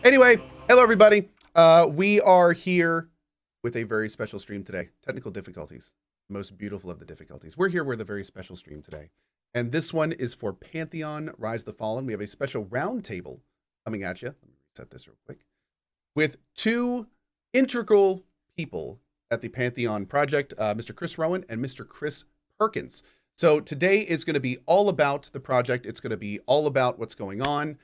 Anyway, hello everybody. We are here with a very special stream today. Technical difficulties, most beautiful of the difficulties. We're here with a very special stream today. And this one is for Pantheon, Rise the Fallen. We have a special roundtable coming at you. Let me reset this real quick. With two integral people at the Pantheon project, Mr. Chris Rowan and Mr. Chris Perkins. So today is going to be all about the project. It's going to be all about what's going on.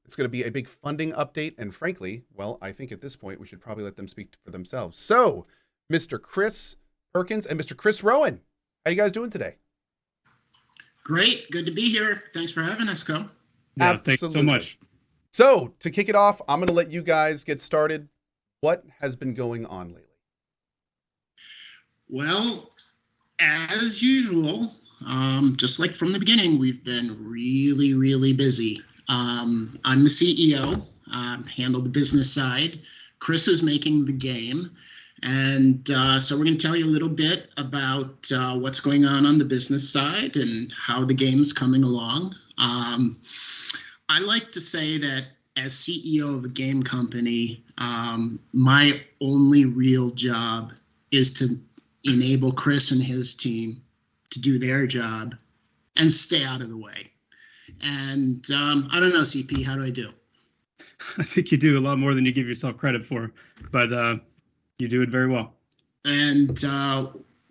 It's going to be a big funding update. And frankly, well, I think at this point, we should probably let them speak for themselves. So, Mr. Chris Perkins and Mr. Chris Rowan, how you guys doing today? Great. Good to be here. Thanks for having us, Cohh. Yeah, thanks so much. So, to kick it off, I'm going to let you guys get started. What has been going on lately? Well, as usual, just like from the beginning, we've been really, really busy. I'm the CEO, handle the business side. Chris is making the game. And so we're going to tell you a little bit about what's going on the business side and how the game's coming along. I like to say that as CEO of a game company, my only real job is to enable Chris and his team to do their job and stay out of the way. And I don't know, CP, how do I do? I think you do a lot more than you give yourself credit for, but you do it very well. And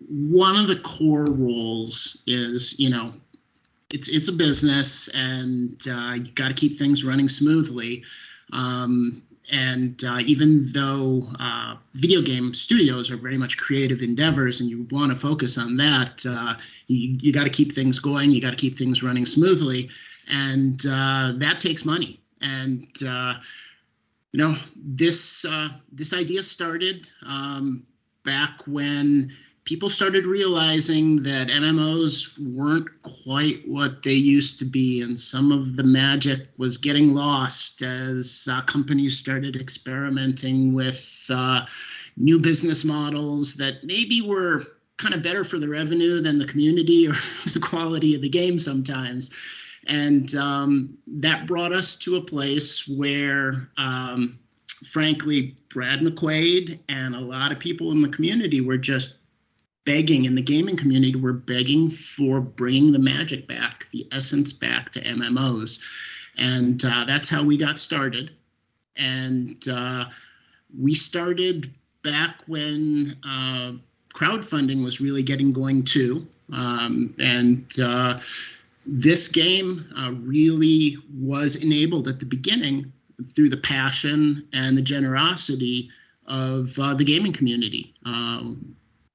one of the core roles is, it's a business, and you got to keep things running smoothly. And even though video game studios are very much creative endeavors and you want to focus on that, you got to keep things going, you got to keep things running smoothly, and that takes money. And this idea started back when people started realizing that MMOs weren't quite what they used to be, and some of the magic was getting lost as companies started experimenting with new business models that maybe were kind of better for the revenue than the community or the quality of the game sometimes. And that brought us to a place where, frankly, Brad McQuaid and a lot of people in the community were just begging, in the gaming community, were begging for bringing the magic back, the essence back to MMOs. And that's how we got started. And we started back when crowdfunding was really getting going too. This game really was enabled at the beginning through the passion and the generosity of the gaming community.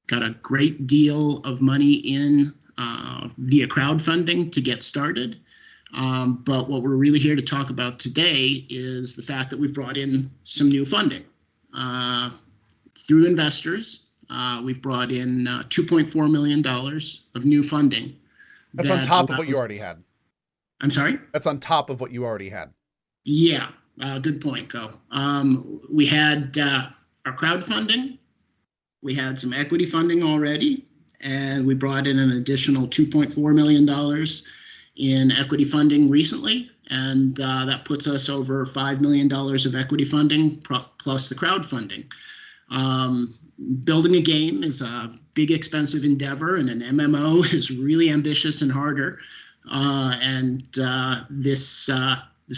Got a great deal of money in via crowdfunding to get started. But what we're really here to talk about today is the fact that we've brought in some new funding. Through investors, we've brought in $2.4 million of new funding. That's on top of what you already had. I'm sorry? That's on top of what you already had. Yeah, good point, Cohh. We had our crowdfunding. We had some equity funding already, and we brought in an additional $2.4 million in equity funding recently, and that puts us over $5 million of equity funding plus the crowdfunding. Building a game is a big, expensive endeavor, and an MMO is really ambitious and harder. This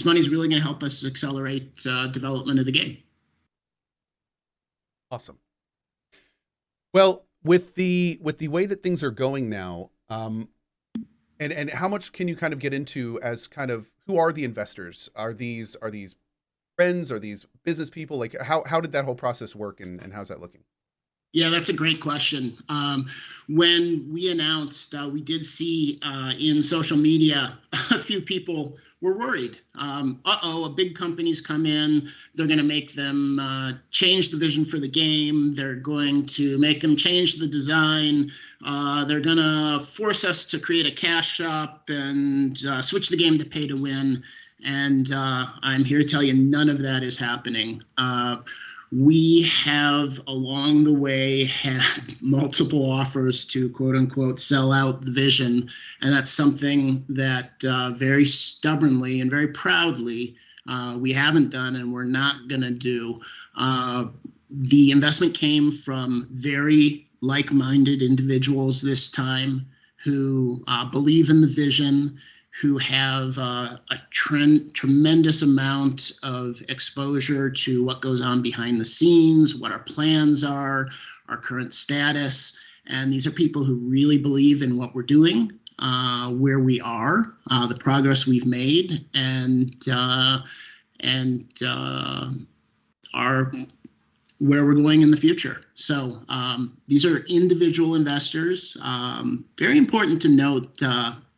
money is really going to help us accelerate development of the game. Awesome. Well, with the way that things are going now, and how much can you kind of get into as kind of who are the investors? Are these friends? Are these business people? Like how did that whole process work, and how's that looking? Yeah, that's a great question. When we announced, we did see in social media, a few people were worried. A big company's come in, they're going to make them change the vision for the game. They're going to make them change the design. They're going to force us to create a cash shop and switch the game to pay to win. And I'm here to tell you none of that is happening. We have along the way had multiple offers to quote unquote sell out the vision. And that's something that very stubbornly and very proudly we haven't done, and we're not going to do. The investment came from very like-minded individuals this time who believe in the vision, who have a tremendous amount of exposure to what goes on behind the scenes, what our plans are, our current status. And these are people who really believe in what we're doing, where we are, the progress we've made, and our where we're going in the future. So these are individual investors. Very important to note,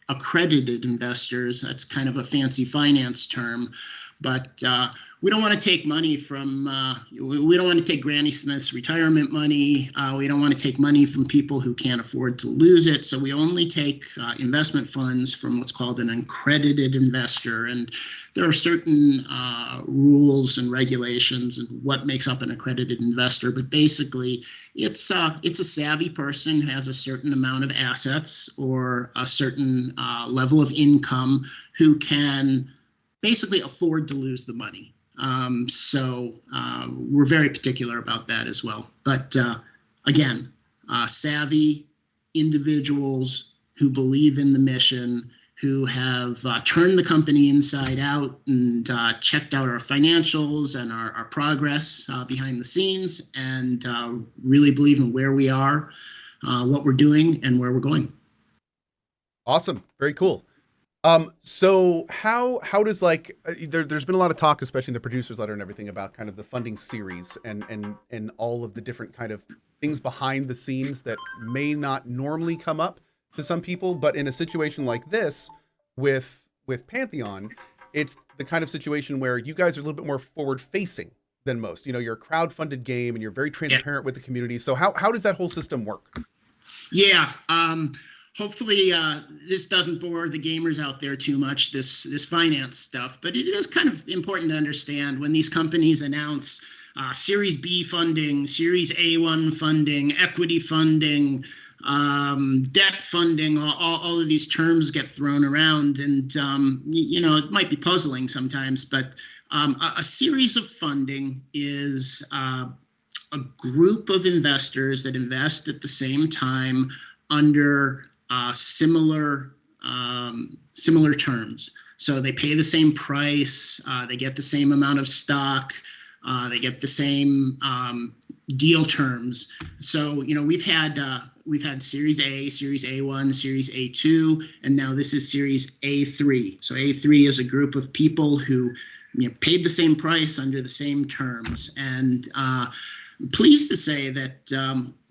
accredited investors. That's kind of a fancy finance term, but we don't want to take money from, we don't want to take Granny Smith's retirement money. We don't want to take money from people who can't afford to lose it. So we only take investment funds from what's called an accredited investor. And there are certain rules and regulations and what makes up an accredited investor. But basically, it's a savvy person who has a certain amount of assets or a certain level of income who can basically afford to lose the money. So we're very particular about that as well. But again, savvy individuals who believe in the mission, who have turned the company inside out and checked out our financials and our progress behind the scenes, and really believe in where we are, what we're doing, and where we're going. Awesome. Very cool. So how does there's been a lot of talk, especially in the producer's letter and everything, about kind of the funding series and all of the different kind of things behind the scenes that may not normally come up to some people, but in a situation like this with Pantheon, it's the kind of situation where you guys are a little bit more forward facing than most. You know, you're a crowd-funded game and you're very transparent with the community. So how does that whole system work? Yeah. Hopefully this doesn't bore the gamers out there too much, this finance stuff, but it is kind of important to understand when these companies announce Series B funding, Series A1 funding, equity funding, debt funding, all of these terms get thrown around, and it might be puzzling sometimes, but a series of funding is a group of investors that invest at the same time under similar terms. So they pay the same price, they get the same amount of stock, they get the same deal terms. So we've had Series A, Series A1, Series A2, and now this is Series A3. So A3 is a group of people who paid the same price under the same terms, and pleased to say that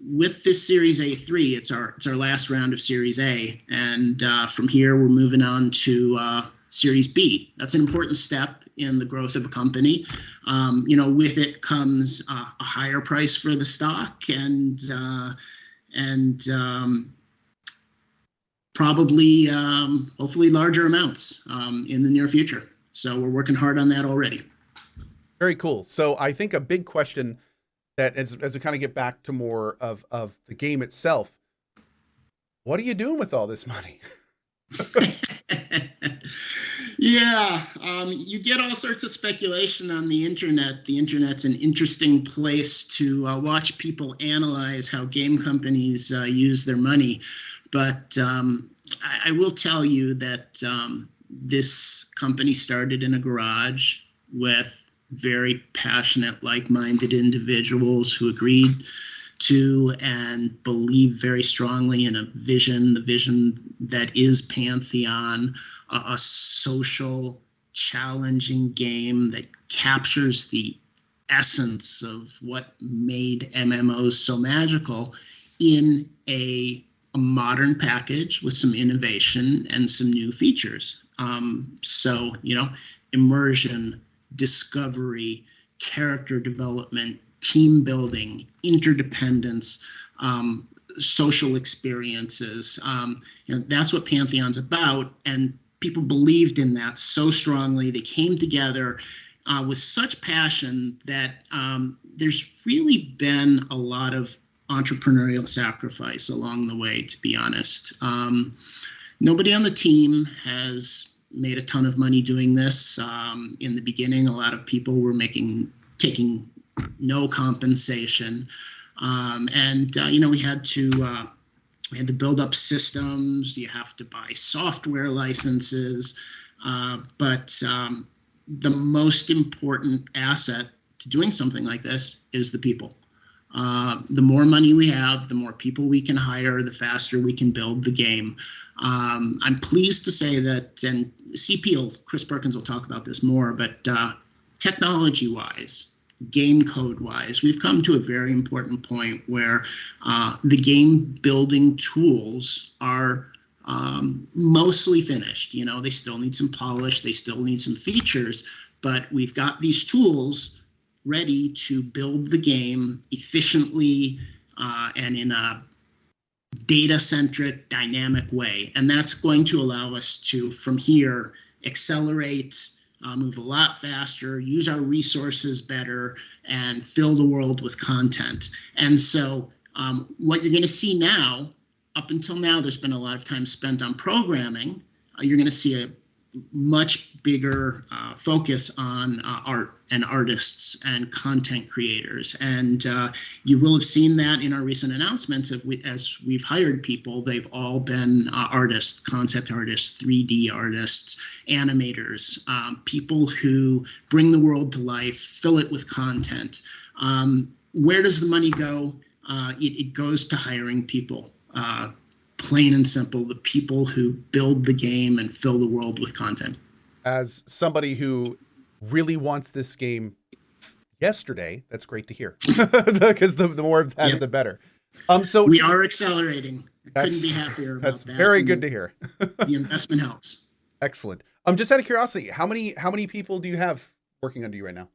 with this Series A3, it's our last round of Series A, and from here we're moving on to Series B. That's an important step in the growth of a company. With it comes a higher price for the stock, and probably, hopefully, larger amounts in the near future. So we're working hard on that already. Very cool. So I think a big question that as we kind of get back to more of the game itself, what are you doing with all this money? Yeah, you get all sorts of speculation on the internet. The internet's an interesting place to watch people analyze how game companies use their money. But I will tell you that this company started in a garage with very passionate, like-minded individuals who agreed to and believe very strongly in a vision, the vision that is Pantheon, a social, challenging game that captures the essence of what made MMOs so magical in a modern package with some innovation and some new features. So, immersion, discovery, character development, team building, interdependence, social experiences. That's what Pantheon's about, and people believed in that so strongly. They came together with such passion that there's really been a lot of entrepreneurial sacrifice along the way, to be honest. Nobody on the team has made a ton of money doing this. In the beginning, a lot of people were taking no compensation, and we had to build up systems. You have to buy software licenses, but the most important asset to doing something like this is the people. The more money we have, the more people we can hire, the faster we can build the game. I'm pleased to say that, and Chris Perkins will talk about this more, but technology-wise, game code-wise, we've come to a very important point where the game building tools are mostly finished. They still need some polish, they still need some features, but we've got these tools ready to build the game efficiently and in a data-centric, dynamic way. And that's going to allow us to, from here, accelerate, move a lot faster, use our resources better, and fill the world with content. And so what you're going to see now, up until now, there's been a lot of time spent on programming. You're going to see a much bigger focus on art and artists and content creators. And you will have seen that in our recent announcements as we've hired people. They've all been artists, concept artists, 3D artists, animators, people who bring the world to life, fill it with content. Where does the money go? It goes to hiring people. Plain and simple, the people who build the game and fill the world with content. As somebody who really wants this game yesterday, that's great to hear, because the more of that, the better. So we are accelerating. I couldn't be happier about that. That's very good to hear. The investment helps. Excellent. Just out of curiosity, how many people do you have working under you right now?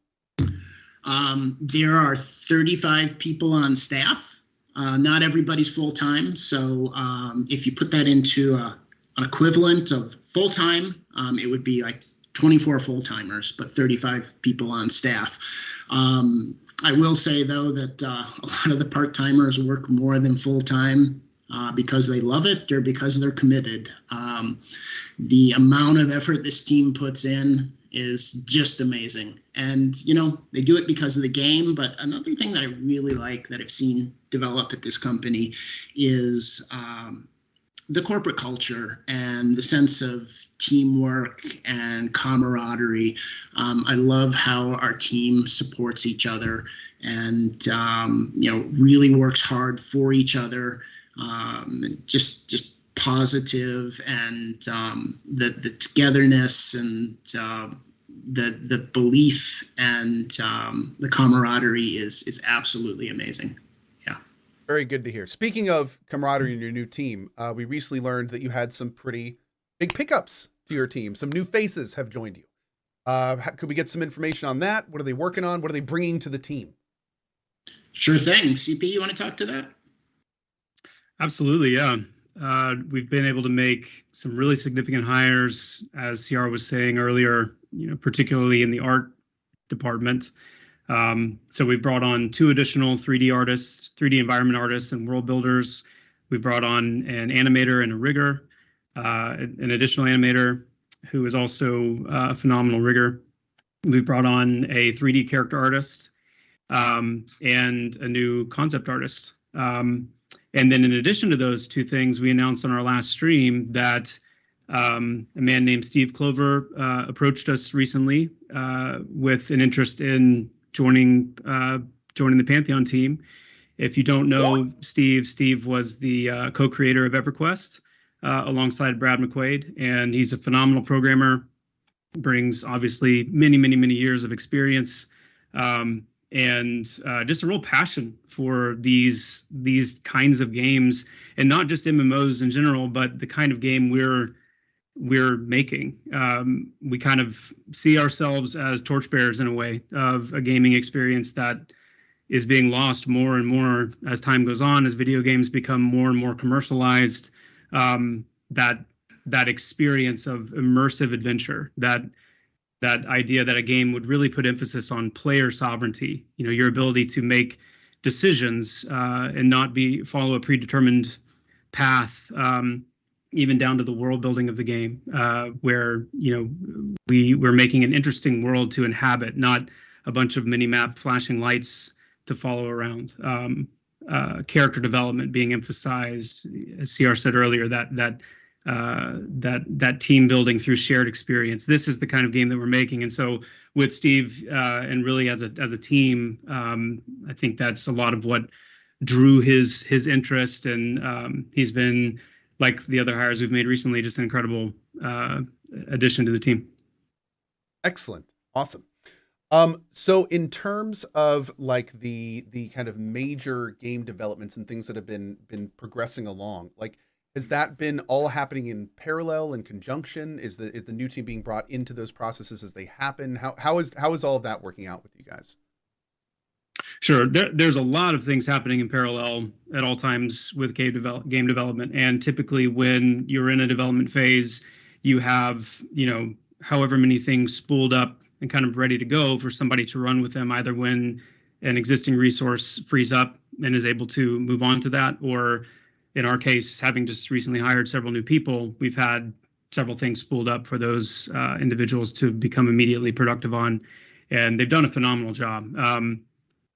There are 35 people on staff. Not everybody's full-time, so if you put that into an equivalent of full-time, it would be like 24 full-timers, but 35 people on staff. I will say, though, that a lot of the part-timers work more than full-time because they love it or because they're committed. The amount of effort this team puts in is just amazing. And, they do it because of the game. But another thing that I really like that I've seen develop at this company is the corporate culture and the sense of teamwork and camaraderie. I love how our team supports each other and, really works hard for each other. Just positive, and the togetherness and the belief and the camaraderie is absolutely amazing. Yeah. Very good to hear. Speaking of camaraderie in your new team, we recently learned that you had some pretty big pickups to your team. Some new faces have joined you. Could we get some information on that? What are they working on? What are they bringing to the team? Sure thing. CP, you want to talk to that? Absolutely, yeah. We've been able to make some really significant hires, as CR was saying earlier, particularly in the art department. So we've brought on 2 additional 3D artists, 3D environment artists and world builders. We've brought on an animator and a rigger, an additional animator who is also a phenomenal rigger. We've brought on a 3D character artist and a new concept artist. And then in addition to those 2 things, we announced on our last stream that a man named Steve Clover approached us recently with an interest in joining the Pantheon team. If you don't know Steve was the co-creator of EverQuest alongside Brad McQuaid, and he's a phenomenal programmer, brings obviously many years of experience. And just a real passion for these kinds of games, and not just MMOs in general, but the kind of game we're making. We kind of see ourselves as torchbearers in a way of a gaming experience that is being lost more and more as time goes on, as video games become more and more commercialized. That experience of immersive adventure, that idea that a game would really put emphasis on player sovereignty, your ability to make decisions and not follow a predetermined path, even down to the world building of the game, where we're making an interesting world to inhabit, not a bunch of mini map flashing lights to follow around. Character development being emphasized, as CR said earlier, that team building through shared experience. This is the kind of game that we're making, and so with Steve and really as a team, I think that's a lot of what drew his interest, and he's been, like the other hires we've made recently, just an incredible addition to the team. Excellent, awesome. So in terms of like the kind of major game developments and things that have been progressing along, like, has that been all happening in parallel, in conjunction? Is the new team being brought into those processes as they happen? How is all of that working out with you guys? Sure. There's a lot of things happening in parallel at all times with game development. And typically when you're in a development phase, you have, however many things spooled up and kind of ready to go for somebody to run with them, either when an existing resource frees up and is able to move on to that, or in our case, having just recently hired several new people, we've had several things spooled up for those individuals to become immediately productive on. And they've done a phenomenal job.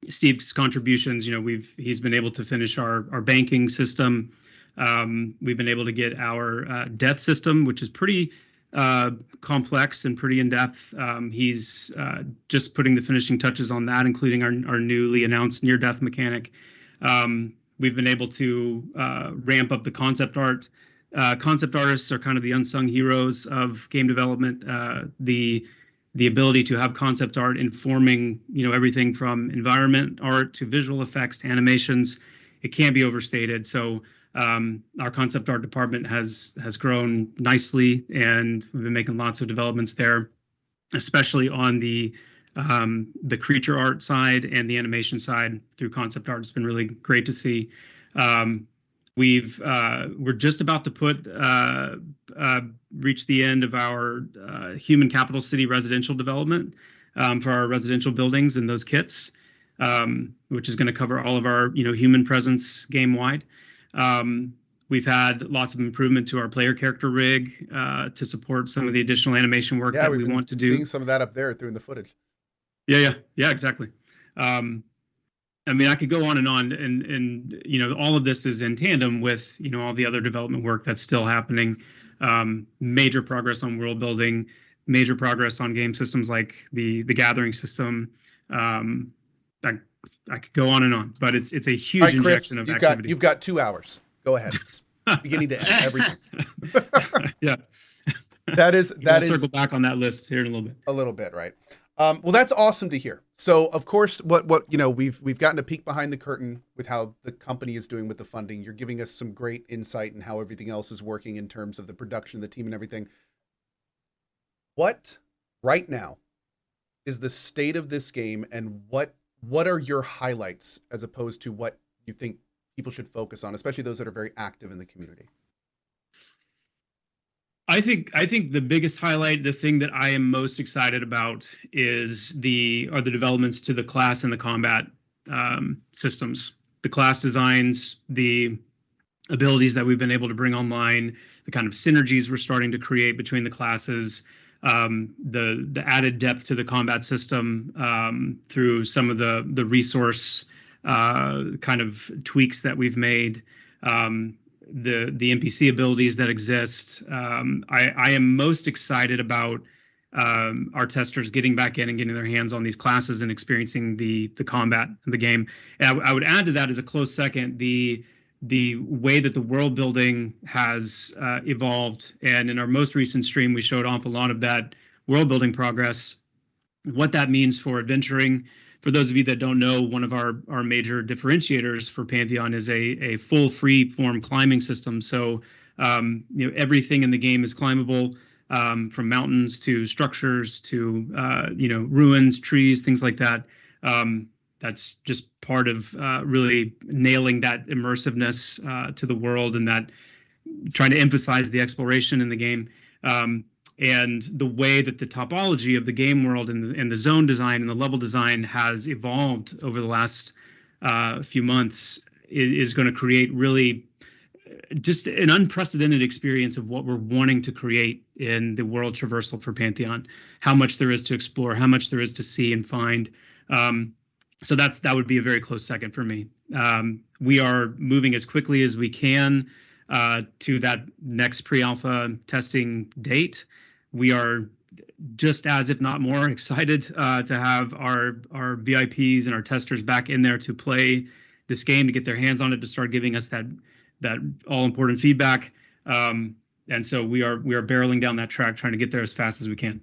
Steve's contributions, he's been able to finish our banking system. We've been able to get our death system, which is pretty complex and pretty in-depth. He's just putting the finishing touches on that, including our newly announced near-death mechanic. We've been able to ramp up the concept art. Concept artists are kind of the unsung heroes of game development. The ability to have concept art informing, everything from environment art to visual effects to animations, it can't be overstated. So our concept art department has grown nicely, and we've been making lots of developments there, especially on the creature art side and the animation side through concept art. It's been really great to see. We're just about to reach the end of our human capital city residential development for our residential buildings and those kits, which is going to cover all of our human presence game wide. We've had lots of improvement to our player character rig to support some of the additional animation work that we want to do. Seeing some of that up there through in the footage. Yeah, exactly. I could go on, and all of this is in tandem with all the other development work that's still happening. Major progress on world building, major progress on game systems like the gathering system. I could go on and on, but it's a huge right, Chris, injection of activity. You've got 2 hours. Go ahead, beginning to end, everything. Yeah, that is circle back on that list here in a little bit. A little bit, right? Well, that's awesome to hear. So, of course, what we've gotten a peek behind the curtain with how the company is doing with the funding. You're giving us some great insight in how everything else is working in terms of the production of the team and everything. What right now is the state of this game, and what are your highlights as opposed to what you think people should focus on, especially those that are very active in the community? I think the biggest highlight, the thing that I am most excited about, are the developments to the class and the combat systems, the class designs, the abilities that we've been able to bring online, the kind of synergies we're starting to create between the classes, the added depth to the combat system through some of the resource kind of tweaks that we've made. The NPC abilities that exist. I am most excited about our testers getting back in and getting their hands on these classes and experiencing the combat of the game. And I would add to that as a close second, the way that the world building has evolved. And in our most recent stream, we showed off a lot of that world building progress, what that means for adventuring. For those of you that don't know, one of our major differentiators for Pantheon is a full free form climbing system. So everything in the game is climbable, from mountains to structures to ruins, trees, things like that. That's just part of really nailing that immersiveness to the world, and that trying to emphasize the exploration in the game. And the way that the topology of the game world and the zone design and the level design has evolved over the last few months is going to create really just an unprecedented experience of what we're wanting to create in the world traversal for Pantheon. How much there is to explore, how much there is to see and find. So that would be a very close second for me. We are moving as quickly as we can to that next pre-alpha testing date. We are just as, if not more, excited to have our VIPs and our testers back in there to play this game, to get their hands on it, to start giving us that all important feedback. And so we are barreling down that track, trying to get there as fast as we can.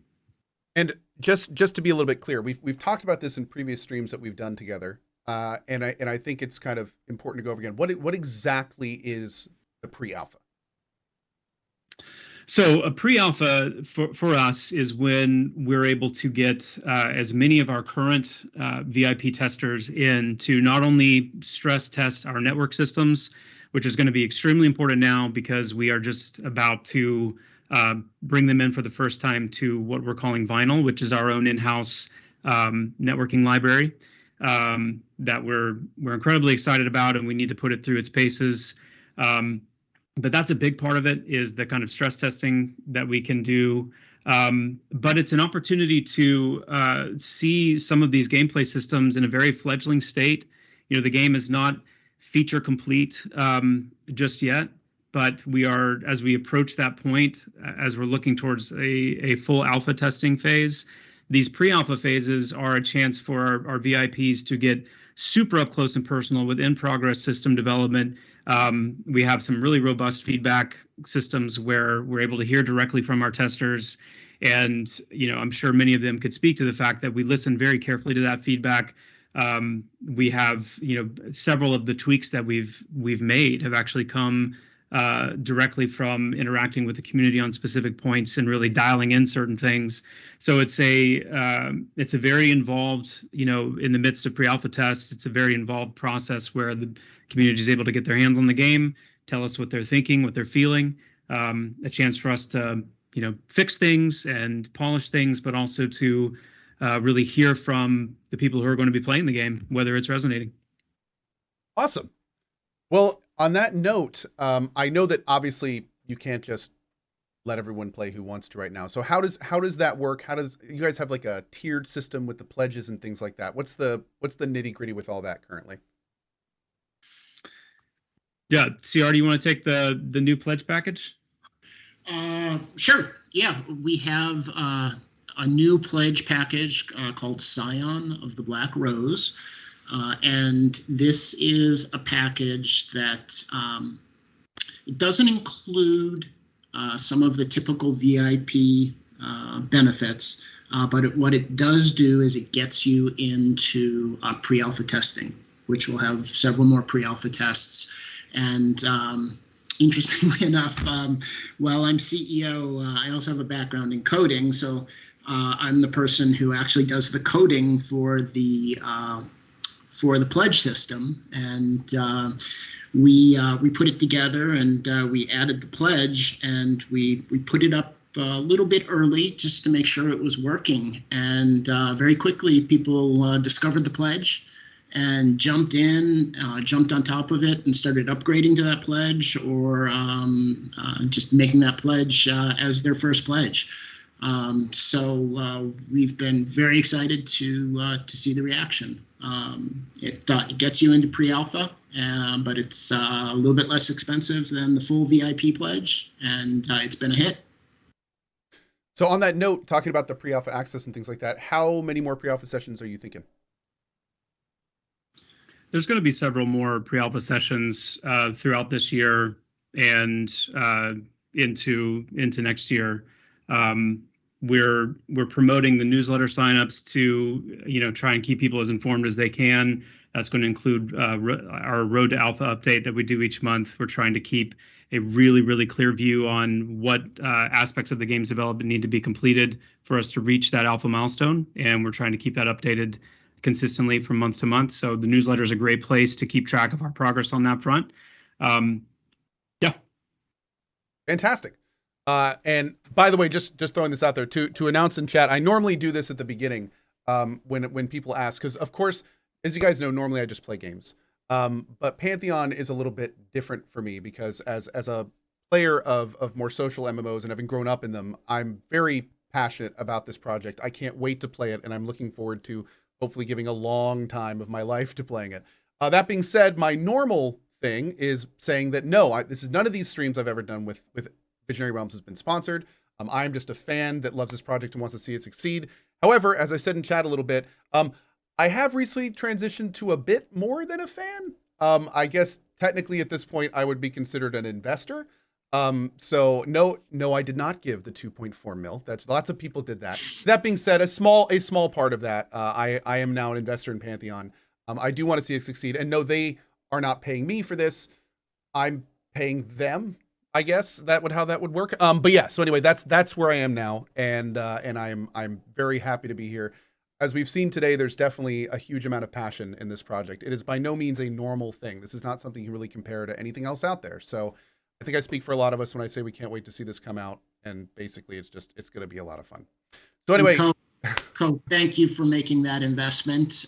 And just to be a little bit clear, we've talked about this in previous streams that we've done together, and I think it's kind of important to go over again. What exactly is the pre-alpha? So a pre-alpha for us is when we're able to get as many of our current VIP testers in to not only stress test our network systems, which is going to be extremely important now because we are just about to bring them in for the first time to what we're calling Vinyl, which is our own in-house networking library that we're incredibly excited about, and we need to put it through its paces. But that's a big part of it, is the kind of stress testing that we can do. But it's an opportunity to see some of these gameplay systems in a very fledgling state. You know, the game is not feature complete just yet, but we are, as we approach that point, as we're looking towards a full alpha testing phase, these pre-alpha phases are a chance for our VIPs to get super up close and personal with in-progress system development. We have some really robust feedback systems where we're able to hear directly from our testers. And, you know, I'm sure many of them could speak to the fact that we listen very carefully to that feedback. We have, you know, several of the tweaks that we've made have actually come directly from interacting with the community on specific points and really dialing in certain things. So it's a very involved, you know, in the midst of pre-alpha tests, it's a very involved process where the community is able to get their hands on the game, tell us what they're thinking, what they're feeling, a chance for us to, you know, fix things and polish things, but also to really hear from the people who are going to be playing the game, whether it's resonating. Awesome. Well, on that note, I know that obviously you can't just let everyone play who wants to right now. So how does that work? How does you guys have like a tiered system with the pledges and things like that? What's the nitty gritty with all that currently? Yeah, CR, do you want to take the new pledge package? Sure. Yeah, we have a new pledge package called Scion of the Black Rose. And this is a package that it doesn't include some of the typical VIP benefits, but what it does do is it gets you into pre-alpha testing, which will have several more pre-alpha tests. And interestingly enough, while I'm CEO, I also have a background in coding. So I'm the person who actually does the coding for the pledge system, and we put it together, and we added the pledge, and we put it up a little bit early just to make sure it was working. And very quickly, people discovered the pledge and jumped on top of it and started upgrading to that pledge, or just making that pledge as their first pledge. So we've been very excited to see the reaction. It gets you into pre-alpha, but it's a little bit less expensive than the full VIP pledge, and it's been a hit. So on that note, talking about the pre-alpha access and things like that, how many more pre-alpha sessions are you thinking? There's going to be several more pre-alpha sessions throughout this year and into next year. We're promoting the newsletter signups to, you know, try and keep people as informed as they can. That's going to include our Road to Alpha update that we do each month. We're trying to keep a really, really clear view on what aspects of the game's development need to be completed for us to reach that alpha milestone. And we're trying to keep that updated consistently from month to month. So the newsletter is a great place to keep track of our progress on that front. Yeah. Fantastic. And by the way, just throwing this out there to announce in chat, I normally do this at the beginning when people ask, because of course, as you guys know, normally I just play games. But Pantheon is a little bit different for me because as a player of more social MMOs and having grown up in them, I'm very passionate about this project. I can't wait to play it, and I'm looking forward to hopefully giving a long time of my life to playing it. That being said, my normal thing is saying that no, this is none of these streams I've ever done with Visionary Realms has been sponsored. I'm just a fan that loves this project and wants to see it succeed. However, as I said in chat a little bit, I have recently transitioned to a bit more than a fan. I guess technically at this point I would be considered an investor. So no, I did not give the 2.4 mil. That's lots of people did that. That being said, a small part of that, I am now an investor in Pantheon. I do want to see it succeed, and no, they are not paying me for this. I'm paying them, I guess how that would work. But yeah, so anyway, that's where I am now, and I'm very happy to be here. As we've seen today, there's definitely a huge amount of passion in this project. It is by no means a normal thing. This is not something you really compare to anything else out there. So I think I speak for a lot of us when I say we can't wait to see this come out. And basically, it's going to be a lot of fun. So anyway, Cohh, thank you for making that investment.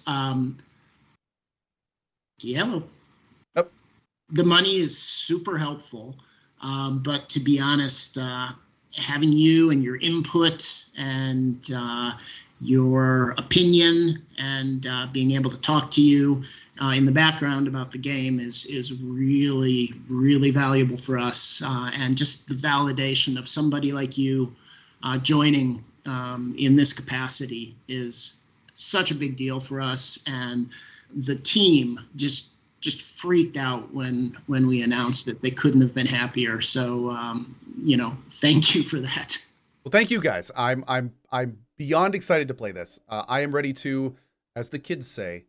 Yellow. Yep. The money is super helpful. But to be honest, having you and your input and your opinion and being able to talk to you in the background about the game is really, really valuable for us. And just the validation of somebody like you joining in this capacity is such a big deal for us. And the team just freaked out when we announced it. They couldn't have been happier. So, thank you for that. Well, thank you guys. I'm beyond excited to play this. I am ready to, as the kids say,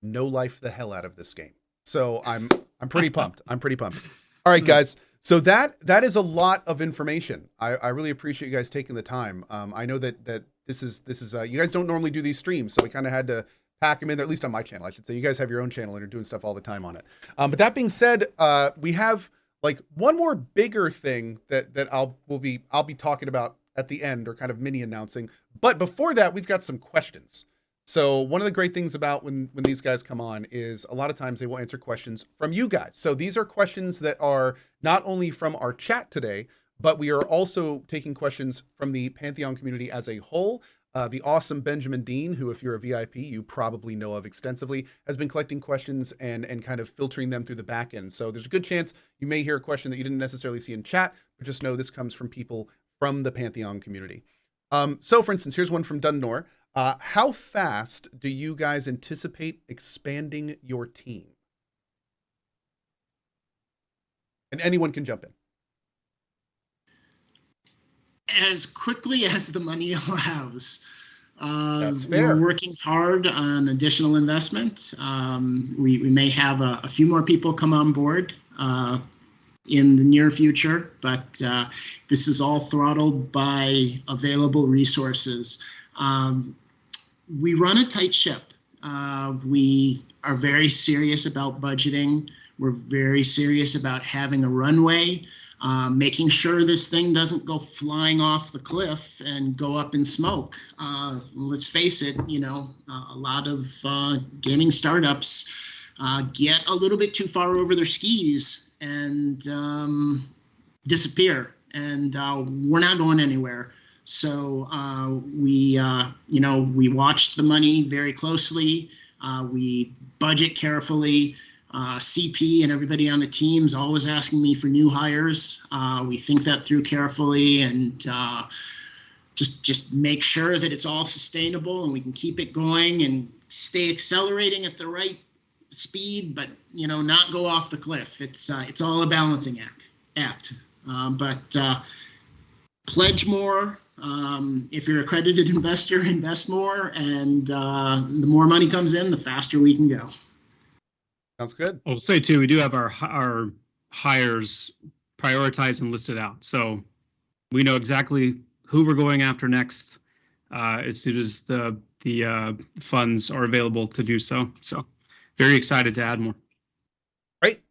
no life the hell out of this game. So I'm pretty pumped. I'm pretty pumped. All right, guys. So that is a lot of information. I really appreciate you guys taking the time. I know that this is you guys don't normally do these streams, so we kind of had to pack them in there, at least on my channel, I should say. You guys have your own channel and are doing stuff all the time on it. But that being said, we have like one more bigger thing that I'll be talking about at the end, or kind of mini announcing. But before that, we've got some questions. So one of the great things about when these guys come on is a lot of times they will answer questions from you guys. So these are questions that are not only from our chat today, but we are also taking questions from the Pantheon community as a whole. The awesome Benjamin Dean, who, if you're a VIP, you probably know of extensively, has been collecting questions and kind of filtering them through the back end. So there's a good chance you may hear a question that you didn't necessarily see in chat, but just know this comes from people from the Pantheon community. So for instance, here's one from Dundor. How fast do you guys anticipate expanding your team? And anyone can jump in. As quickly as the money allows. That's fair. We're working hard on additional investment. We may have a few more people come on board in the near future, but this is all throttled by available resources. We run a tight ship. We are very serious about budgeting. We're very serious about having a runway. Making sure this thing doesn't go flying off the cliff and go up in smoke. Let's face it, a lot of gaming startups get a little bit too far over their skis and disappear, and we're not going anywhere. So we watched the money very closely. We budget carefully. CP and everybody on the team is always asking me for new hires. We think that through carefully and just make sure that it's all sustainable and we can keep it going and stay accelerating at the right speed, but not go off the cliff. It's all a balancing act. But pledge more. If you're an accredited investor, invest more, and the more money comes in, the faster we can go. Sounds good. I'll say too, we do have our hires prioritized and listed out, so we know exactly who we're going after next as soon as the funds are available to do so. So, very excited to add more. Great.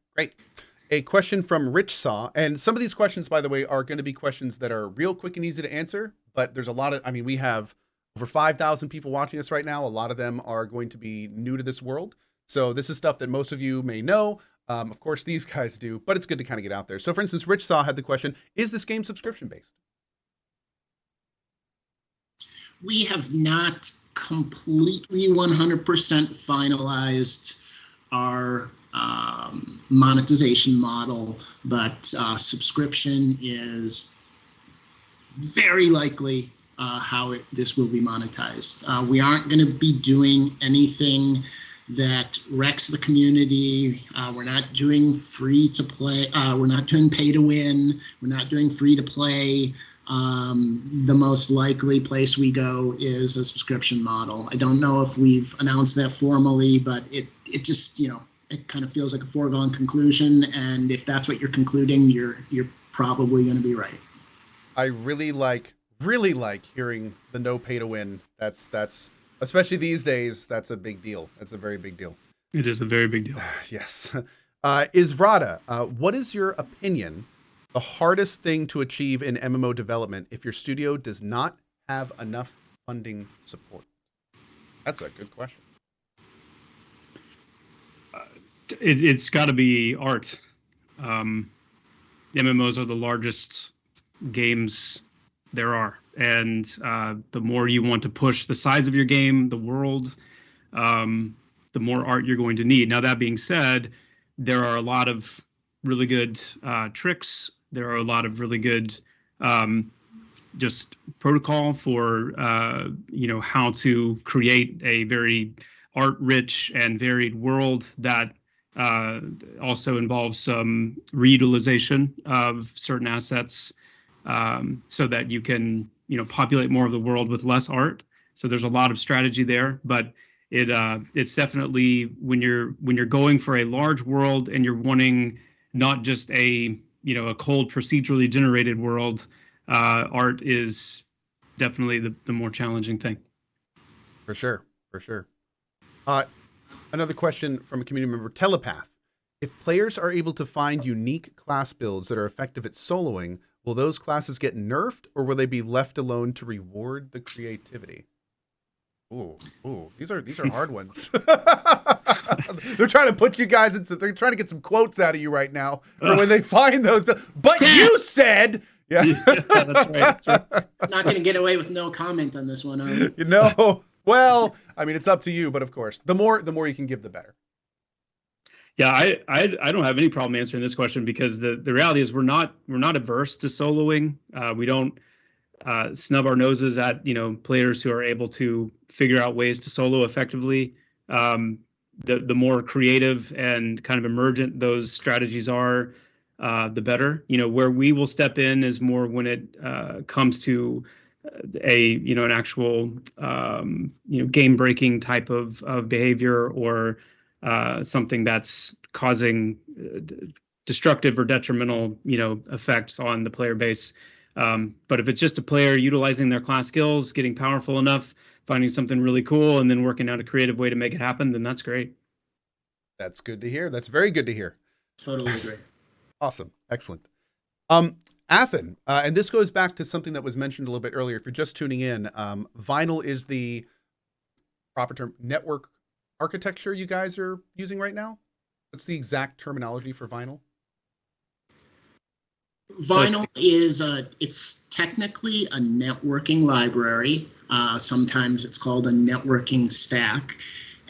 A question from Rich Saw, and some of these questions, by the way, are going to be questions that are real quick and easy to answer. But there's a lot of, we have over 5,000 people watching us right now. A lot of them are going to be new to this world. So this is stuff that most of you may know. Of course, these guys do, but it's good to kind of get out there. So for instance, Rich Saw had the question, is this game subscription based? We have not completely 100% finalized our monetization model, but subscription is very likely how this will be monetized. We aren't going to be doing anything that wrecks the community. We're not doing free to play. We're not doing pay to win. We're not doing free to play. The most likely place we go is a subscription model. I don't know if we've announced that formally, but it just, it kind of feels like a foregone conclusion. And if that's what you're concluding, you're probably going to be right. I really like hearing the no pay to win. That's especially these days. That's a big deal. That's a very big deal. It is a very big deal. Yes. Isvrada, what is your opinion? The hardest thing to achieve in MMO development if your studio does not have enough funding support? That's a good question. It's got to be art. MMOs are the largest games there are, and the more you want to push the size of your game, the world, the more art you're going to need. Now, that being said, there are a lot of really good tricks. There are a lot of really good just protocol for how to create a very art-rich and varied world that also involves some reutilization of certain assets, so that you can populate more of the world with less art. So there's a lot of strategy there, but it's definitely when you're going for a large world and you're wanting not just a cold procedurally generated world, art is definitely the more challenging thing. For sure. Another question from a community member, Telepath. If players are able to find unique class builds that are effective at soloing, will those classes get nerfed or will they be left alone to reward the creativity? Ooh, these are hard ones. They're trying to put you guys they're trying to get some quotes out of you right now for when they find those. But you said, yeah, that's right. I'm not going to get away with no comment on this one. Well, I mean, it's up to you, but of course, the more you can give, the better. Yeah, I don't have any problem answering this question because the reality is we're not averse to soloing. We don't snub our noses at players who are able to figure out ways to solo effectively. The more creative and kind of emergent those strategies are, the better. Where we will step in is more when it comes to an actual game breaking type of behavior or something that's causing destructive or detrimental effects on the player base. But if it's just a player utilizing their class skills, getting powerful enough, finding something really cool, and then working out a creative way to make it happen, then that's great. That's good to hear. That's very good to hear. Totally agree. Awesome. Excellent. Athen, and this goes back to something that was mentioned a little bit earlier. If you're just tuning in, Vinyl is the proper term, network architecture you guys are using right now? What's the exact terminology for Vinyl? Vinyl is it's technically a networking library. Sometimes it's called a networking stack,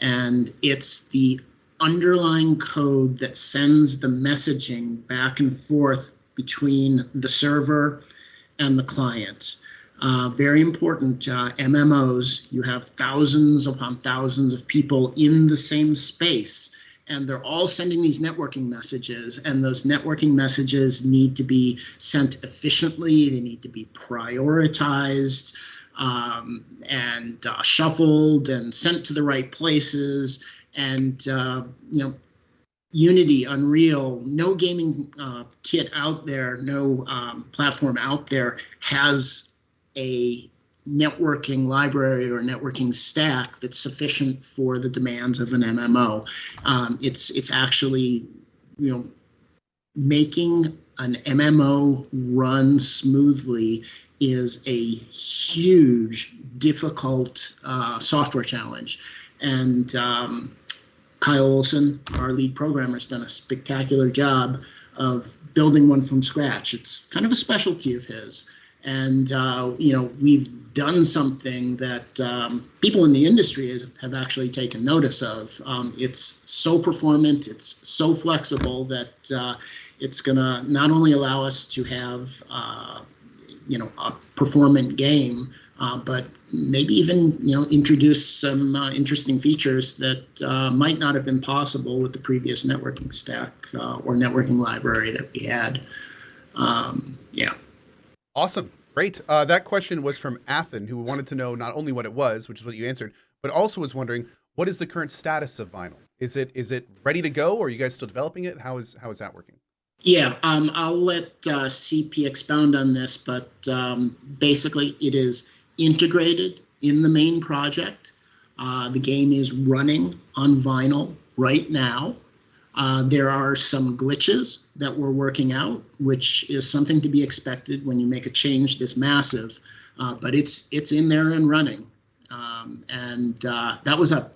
and it's the underlying code that sends the messaging back and forth between the server and the client. Very important, MMOs, you have thousands upon thousands of people in the same space, and they're all sending these networking messages, and those networking messages need to be sent efficiently, they need to be prioritized, and shuffled and sent to the right places. And Unity, Unreal, no gaming kit out there, no platform out there has a networking library or networking stack that's sufficient for the demands of an MMO. It's actually, making an MMO run smoothly is a huge, difficult software challenge. And Kyle Olson, our lead programmer, has done a spectacular job of building one from scratch. It's kind of a specialty of his. And, we've done something that people in the industry have actually taken notice of. It's so performant, it's so flexible that it's going to not only allow us to have, a performant game, but maybe even, introduce some interesting features that might not have been possible with the previous networking stack or networking library that we had. Yeah. Awesome. Great. That question was from Athen, who wanted to know not only what it was, which is what you answered, but also was wondering, what is the current status of vinyl? Is it ready to go, or are you guys still developing it? How is that working? Yeah, I'll let CP expound on this, but basically it is integrated in the main project. The game is running on vinyl right now. There are some glitches that we're working out, which is something to be expected when you make a change this massive, but it's in there and running. That was a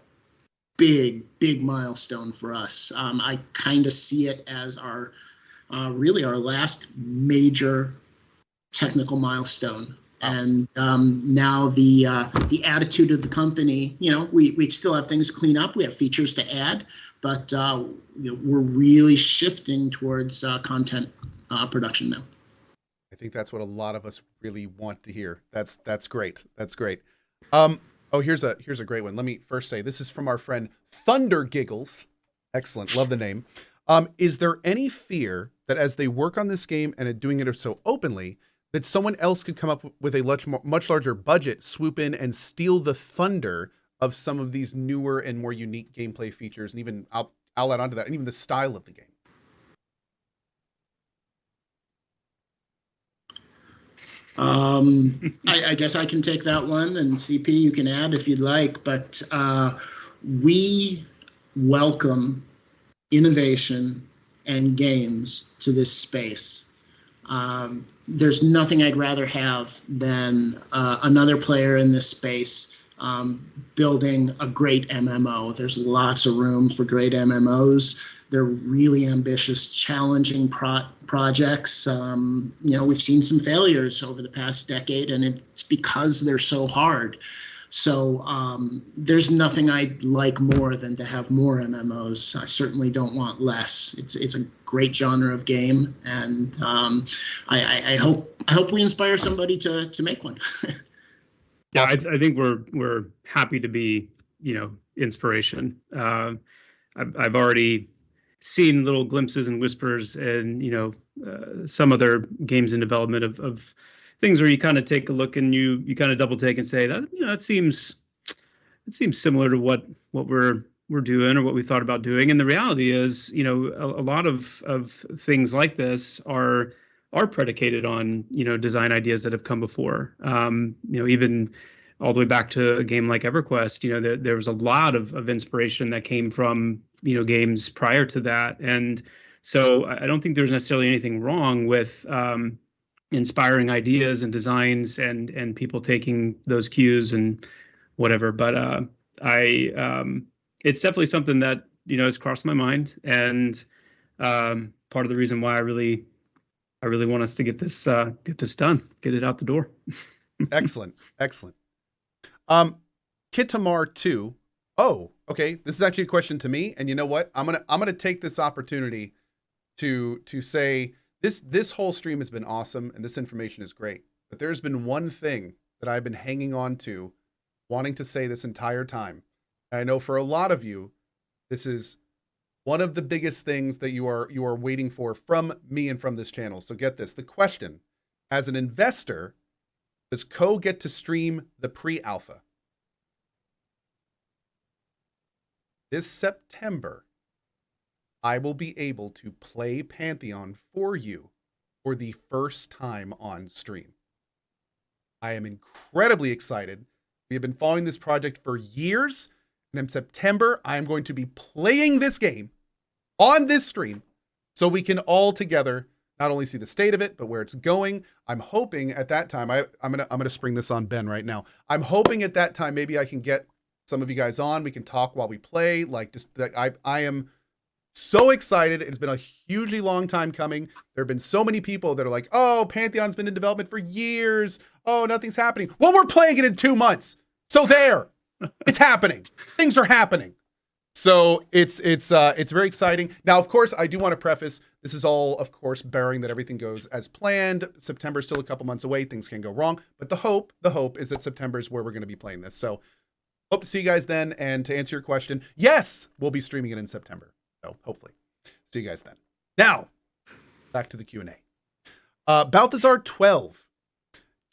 big milestone for us. I kind of see it as our last major technical milestone. And now the attitude of the company, we still have things to clean up. We have features to add, but we're really shifting towards content production now. I think that's what a lot of us really want to hear. That's great. That's great. Here's a great one. Let me first say this is from our friend Thunder Giggles. Excellent. Love the name. Is there any fear that as they work on this game and doing it so openly, that someone else could come up with a much larger budget, swoop in and steal the thunder of some of these newer and more unique gameplay features, and even I'll add onto that, and even the style of the game? I guess I can take that one, and CP, you can add if you'd like, but we welcome innovation and games to this space. There's nothing I'd rather have than another player in this space building a great MMO. There's lots of room for great MMOs. They're really ambitious, challenging projects. We've seen some failures over the past decade, and it's because they're so hard. So there's nothing I'd like more than to have more MMOs. I certainly don't want less. It's a great genre of game, and I hope we inspire somebody to make one. Yeah, I think we're happy to be inspiration. I've already seen little glimpses and whispers, and some other games in development of things where you kind of take a look and you kind of double take and say that seems similar to what we're doing or what we thought about doing. And the reality is, a lot of things like this are predicated on design ideas that have come before. Even all the way back to a game like EverQuest, there was a lot of inspiration that came from games prior to that. And so I don't think there's necessarily anything wrong with inspiring ideas and designs and people taking those cues and whatever. But it's definitely something that has crossed my mind, and part of the reason why I really want us to get this done, get it out the door. Excellent. Kitamar 2. Oh, okay. This is actually a question to me, and you know what? I'm gonna take this opportunity to say this whole stream has been awesome, and this information is great. But there's been one thing that I've been hanging on to, wanting to say this entire time. And I know for a lot of you, this is one of the biggest things that you are waiting for from me and from this channel. So get this. The question: as an investor, does Cohh get to stream the pre-alpha? This September, I will be able to play Pantheon for you for the first time on stream. I am incredibly excited. We have been following this project for years, and in September, I am going to be playing this game on this stream so we can all together not only see the state of it, but where it's going. I'm hoping at that time, I'm gonna spring this on Ben right now. I'm hoping at that time maybe I can get some of you guys on. We can talk while we play. Like, just I am so excited. It's been a hugely long time coming. There have been so many people that are like, oh, Pantheon's been in development for years. Oh, nothing's happening. Well, we're playing it in 2 months. So there, it's happening. Things are happening. So it's very exciting. Now, of course, I do want to preface, this is all, of course, bearing that everything goes as planned. September's still a couple months away. Things can go wrong. But the hope is that September is where we're going to be playing this. So hope to see you guys then. And to answer your question, yes, we'll be streaming it in September. So hopefully see you guys then. Now, back to the Q&A. Balthazar 12.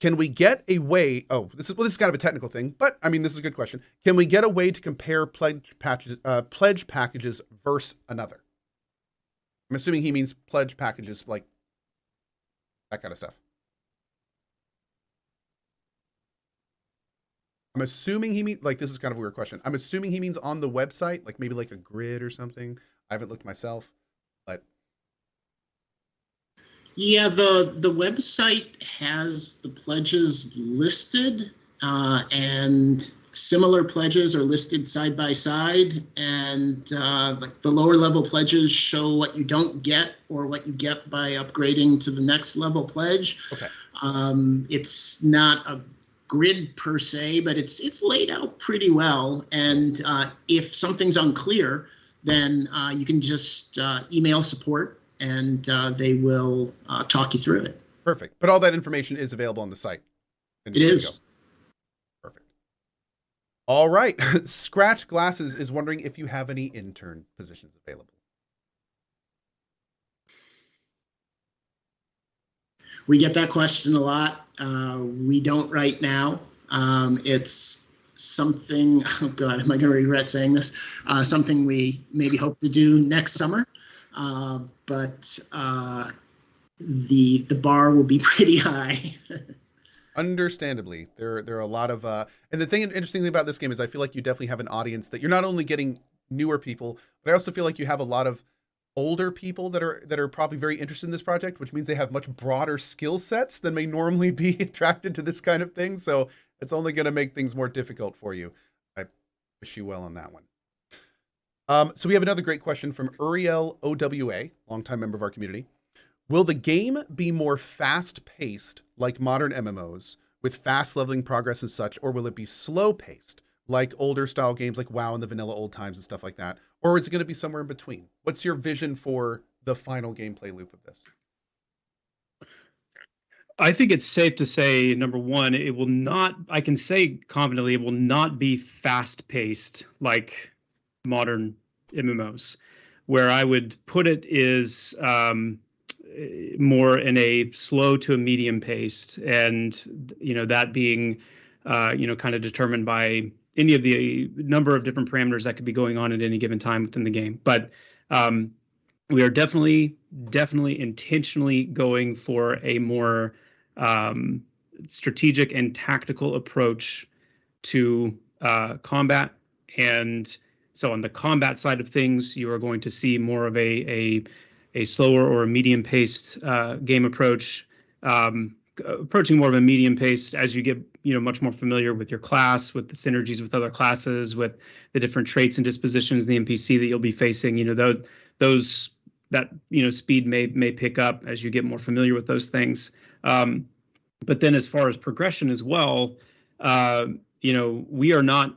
Can we get a way? Oh, this is kind of a technical thing, but I mean, this is a good question. Can we get a way to compare pledge packages versus another? I'm assuming he means pledge packages, like that kind of stuff. I'm assuming he means, like, this is kind of a weird question. I'm assuming he means on the website, like maybe like a grid or something. I haven't looked myself, but. Yeah, the website has the pledges listed, and similar pledges are listed side by side, and like the lower level pledges show what you don't get or what you get by upgrading to the next level pledge. Okay. It's not a grid per se, but it's laid out pretty well, and if something's unclear, then you can just email support, and they will talk you through it. Perfect. But all that information is available on the site. It is. Perfect. All right. Scratch Glasses is wondering if you have any intern positions available. We get that question a lot. We don't right now. It's something, oh God, am I going to regret saying this? Something we maybe hope to do next summer. But the bar will be pretty high. Understandably, there are a lot of and the interesting thing about this game is I feel like you definitely have an audience that you're not only getting newer people, but I also feel like you have a lot of older people that are probably very interested in this project, which means they have much broader skill sets than may normally be attracted to this kind of thing. So it's only going to make things more difficult for you. I wish you well on that one. So we have another great question from Uriel OWA, longtime member of our community. Will the game be more fast-paced like modern MMOs with fast leveling progress and such, or will it be slow-paced like older style games like WoW and the vanilla old times and stuff like that? Or is it going to be somewhere in between? What's your vision for the final gameplay loop of this? I think it's safe to say, number one, it will not, I can say confidently, it will not be fast-paced like modern MMOs. Where I would put it is more in a slow to a medium paced, and that being kind of determined by any of the number of different parameters that could be going on at any given time within the game. But we are definitely intentionally going for a more strategic and tactical approach to combat. And so on the combat side of things, you are going to see more of a slower or a medium-paced game approach, approaching more of a medium-paced as you get much more familiar with your class, with the synergies with other classes, with the different traits and dispositions, the NPC that you'll be facing. Those speed may pick up as you get more familiar with those things. But then as far as progression as well, we are not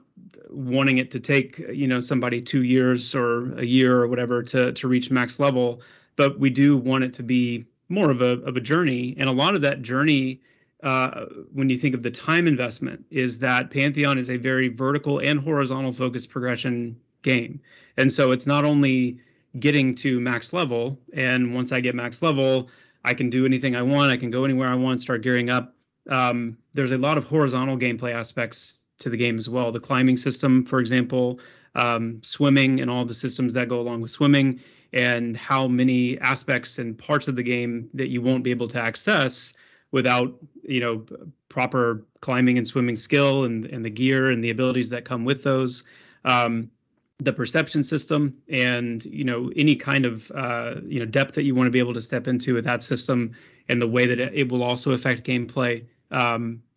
wanting it to take somebody 2 years or a year or whatever to reach max level, but we do want it to be more of a journey. And a lot of that journey, when you think of the time investment, is that Pantheon is a very vertical and horizontal focused progression game. And so it's not only getting to max level, and once I get max level, I can do anything I want, I can go anywhere I want, start gearing up. There's a lot of horizontal gameplay aspects to the game as well. The climbing system, for example, swimming and all the systems that go along with swimming, and how many aspects and parts of the game that you won't be able to access without proper climbing and swimming skill and the gear and the abilities that come with those. The perception system and any kind of depth that you want to be able to step into with that system, and the way that it will also affect gameplay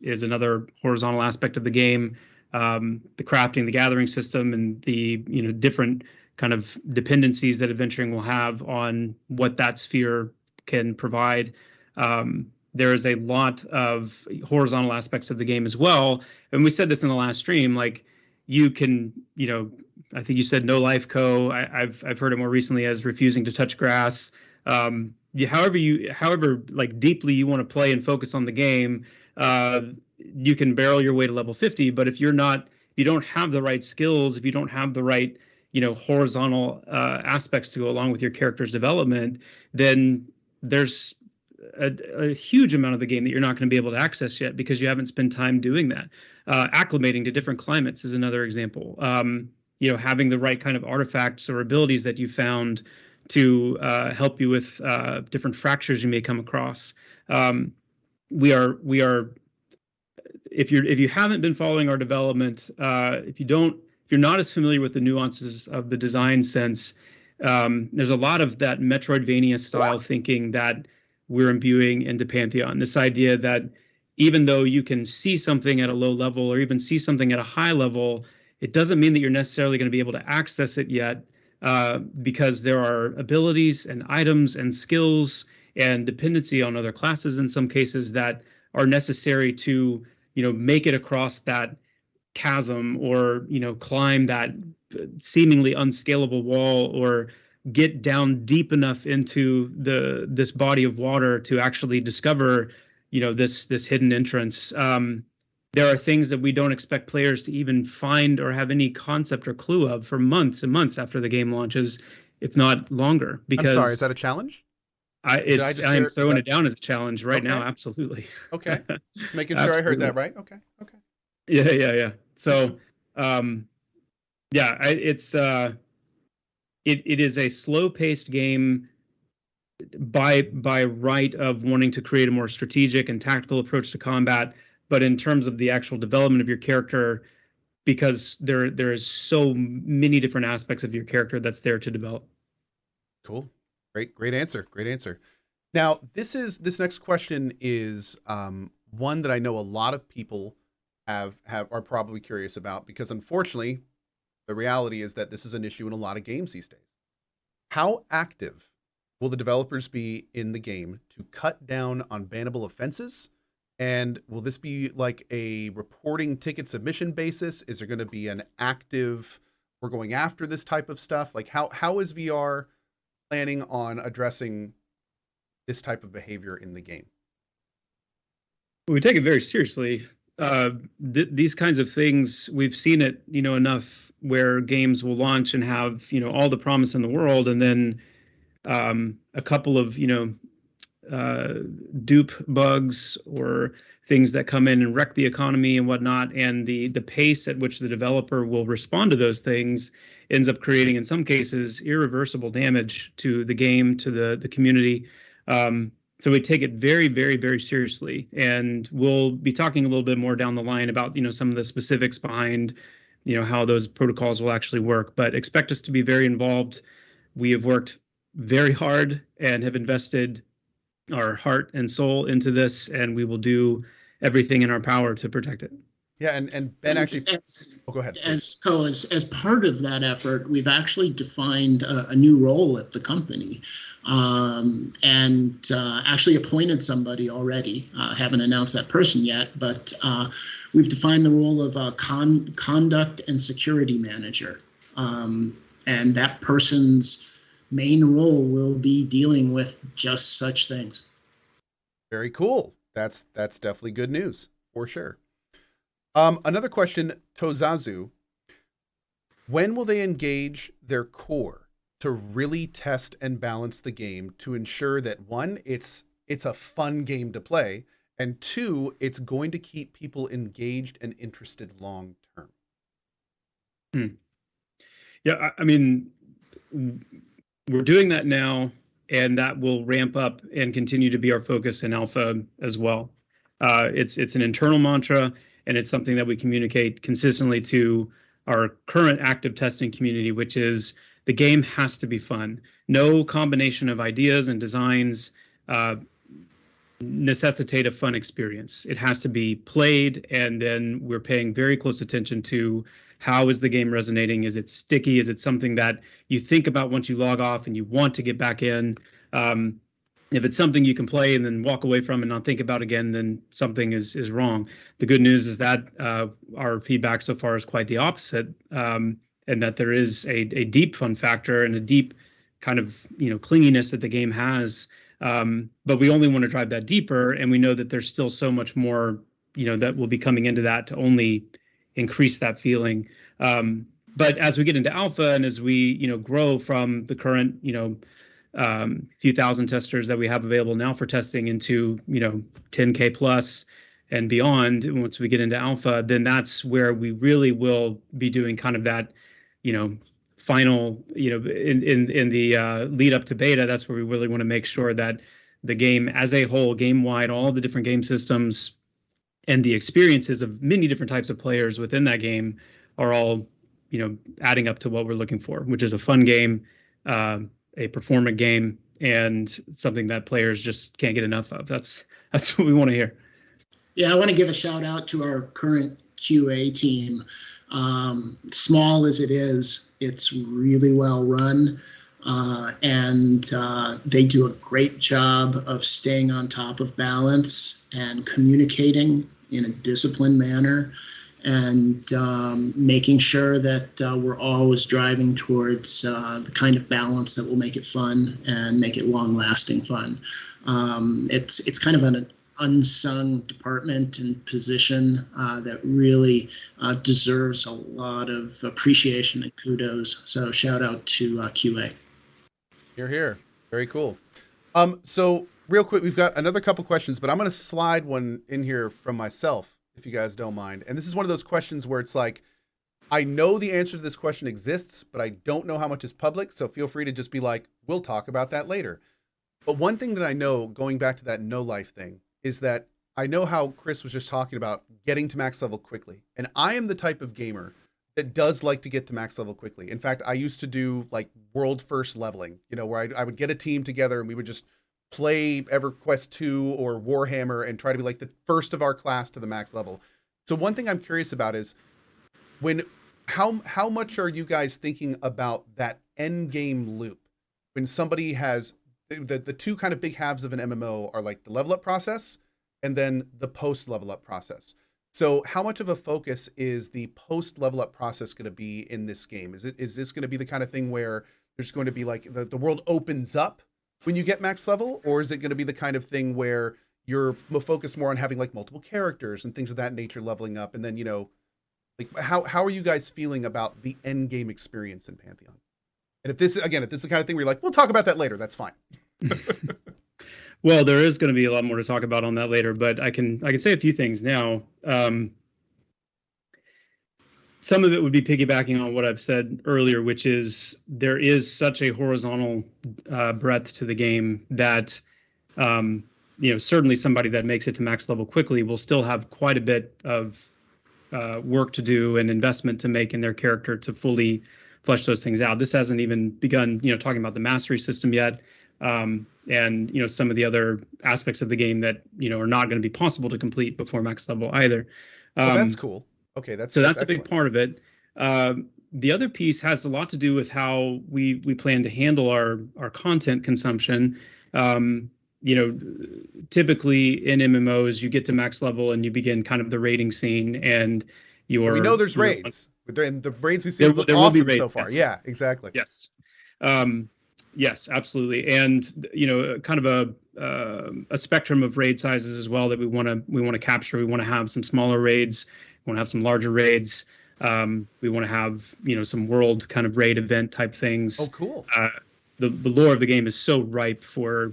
is another horizontal aspect of the game. the crafting, the gathering system, and the different kind of dependencies that adventuring will have on what that sphere can provide. There is a lot of horizontal aspects of the game as well. And we said this in the last stream, like you can, I think you said no life Cohh. I've heard it more recently as refusing to touch grass. However like deeply you want to play and focus on the game, you can barrel your way to level 50. But if you don't have the right skills, if you don't have the right horizontal aspects to go along with your character's development, then there's a huge amount of the game that you're not going to be able to access yet because you haven't spent time doing that. Acclimating to different climates is another example. Having the right kind of artifacts or abilities that you found to help you with different fractures you may come across. We are if you haven't been following our development, if you're not as familiar with the nuances of the design sense, there's a lot of that Metroidvania style thinking that we're imbuing into Pantheon. This idea that even though you can see something at a low level or even see something at a high level, it doesn't mean that you're necessarily going to be able to access it yet, because there are abilities and items and skills and dependency on other classes in some cases that are necessary to make it across that chasm or climb that seemingly unscalable wall or get down deep enough into this body of water to actually discover this hidden entrance. There are things that we don't expect players to even find or have any concept or clue of for months and months after the game launches, if not longer. Because I'm sorry, is that a challenge? I am throwing it down as a challenge right now. Absolutely. Okay. Making sure I heard that right. Okay. Yeah. So, it is a slow-paced game by right of wanting to create a more strategic and tactical approach to combat. But in terms of the actual development of your character, because there is so many different aspects of your character that's there to develop. Cool. Great answer. Now, this next question is one that I know a lot of people are probably curious about, because unfortunately, the reality is that this is an issue in a lot of games these days. How active will the developers be in the game to cut down on bannable offenses? And will this be like a reporting ticket submission basis? Is there going to be an active, we're going after this type of stuff? Like how is VR planning on addressing this type of behavior in the game? We take it very seriously. These kinds of things, we've seen it, enough where games will launch and have, all the promise in the world, and then a couple of, dupe bugs or things that come in and wreck the economy and whatnot, and the pace at which the developer will respond to those things ends up creating, in some cases, irreversible damage to the game, to the community. So we take it very, very, very seriously, and we'll be talking a little bit more down the line about some of the specifics behind how those protocols will actually work. But expect us to be very involved. We have worked very hard and have invested our heart and soul into this, and we will do everything in our power to protect it. Yeah, and Ben actually. Go ahead. As part of that effort, we've actually defined a new role at the company, and actually appointed somebody already. Haven't announced that person yet, but we've defined the role of conduct and security manager, and that person's main role will be dealing with just such things. Very cool. That's definitely good news for sure. Another question, Tozazu. When will they engage their core to really test and balance the game to ensure that, one, it's a fun game to play, and two, it's going to keep people engaged and interested long term? Yeah, I mean, we're doing that now, and that will ramp up and continue to be our focus in alpha as well. It's an internal mantra, and it's something that we communicate consistently to our current active testing community, which is the game has to be fun. No combination of ideas and designs necessitate a fun experience. It has to be played, and then we're paying very close attention to how is the game resonating? Is it sticky? Is it something that you think about once you log off and you want to get back in? If it's something you can play and then walk away from and not think about again, then something is wrong. The good news is that our feedback so far is quite the opposite, and that there is a deep fun factor and a deep kind of clinginess that the game has. But we only want to drive that deeper, and we know that there's still so much more that will be coming into that to only increase that feeling. But as we get into alpha and as we grow from the current few thousand testers that we have available now for testing into 10K plus and beyond, once we get into alpha, then that's where we really will be doing kind of that final in the lead up to beta. That's where we really want to make sure that the game as a whole, game wide, all the different game systems and the experiences of many different types of players within that game are all adding up to what we're looking for, which is a fun game, a performant game, and something that players just can't get enough of. That's what we want to hear. Yeah, I want to give a shout out to our current QA team. Small as it is, it's really well run, and they do a great job of staying on top of balance and communicating in a disciplined manner, and making sure that we're always driving towards the kind of balance that will make it fun and make it long-lasting fun. It's kind of an unsung department and position that really deserves a lot of appreciation and kudos. So shout out to QA. You're here. Very cool. So real quick, we've got another couple questions, but I'm going to slide one in here from myself, if you guys don't mind. And this is one of those questions where it's like, I know the answer to this question exists, but I don't know how much is public. So feel free to just be like, we'll talk about that later. But one thing that I know, going back to that no life thing, is that I know how Chris was just talking about getting to max level quickly. And I am the type of gamer that does like to get to max level quickly. In fact, I used to do like world first leveling, where I would get a team together and we would just play EverQuest 2 or Warhammer and try to be like the first of our class to the max level. So one thing I'm curious about is how much are you guys thinking about that end game loop when somebody has the two kind of big halves of an MMO are like the level up process and then the post level up process. So how much of a focus is the post level up process going to be in this game? Is this going to be the kind of thing where there's going to be like the world opens up when you get max level, or is it going to be the kind of thing where you're focused more on having like multiple characters and things of that nature leveling up? And then, like how are you guys feeling about the end game experience in Pantheon? And if this is the kind of thing where you're like, we'll talk about that later, that's fine. Well, there is going to be a lot more to talk about on that later, but I can say a few things now. Some of it would be piggybacking on what I've said earlier, which is there is such a horizontal breadth to the game that certainly somebody that makes it to max level quickly will still have quite a bit of work to do and investment to make in their character to fully flesh those things out. This hasn't even begun, talking about the mastery system yet, and some of the other aspects of the game that are not going to be possible to complete before max level either. That's cool. Okay, that's a big part of it. The other piece has a lot to do with how we plan to handle our content consumption. Typically in MMOs, you get to max level and you begin kind of the raiding scene, and we know there's raids. And the raids we've seen look awesome so far. Yes. Yeah, exactly. Yes. Yes, absolutely. And kind of a spectrum of raid sizes as well that we want to capture. We want to have some smaller raids. We want to have some larger raids. We want to have some world kind of raid event type things. Oh, cool. The lore of the game is so ripe for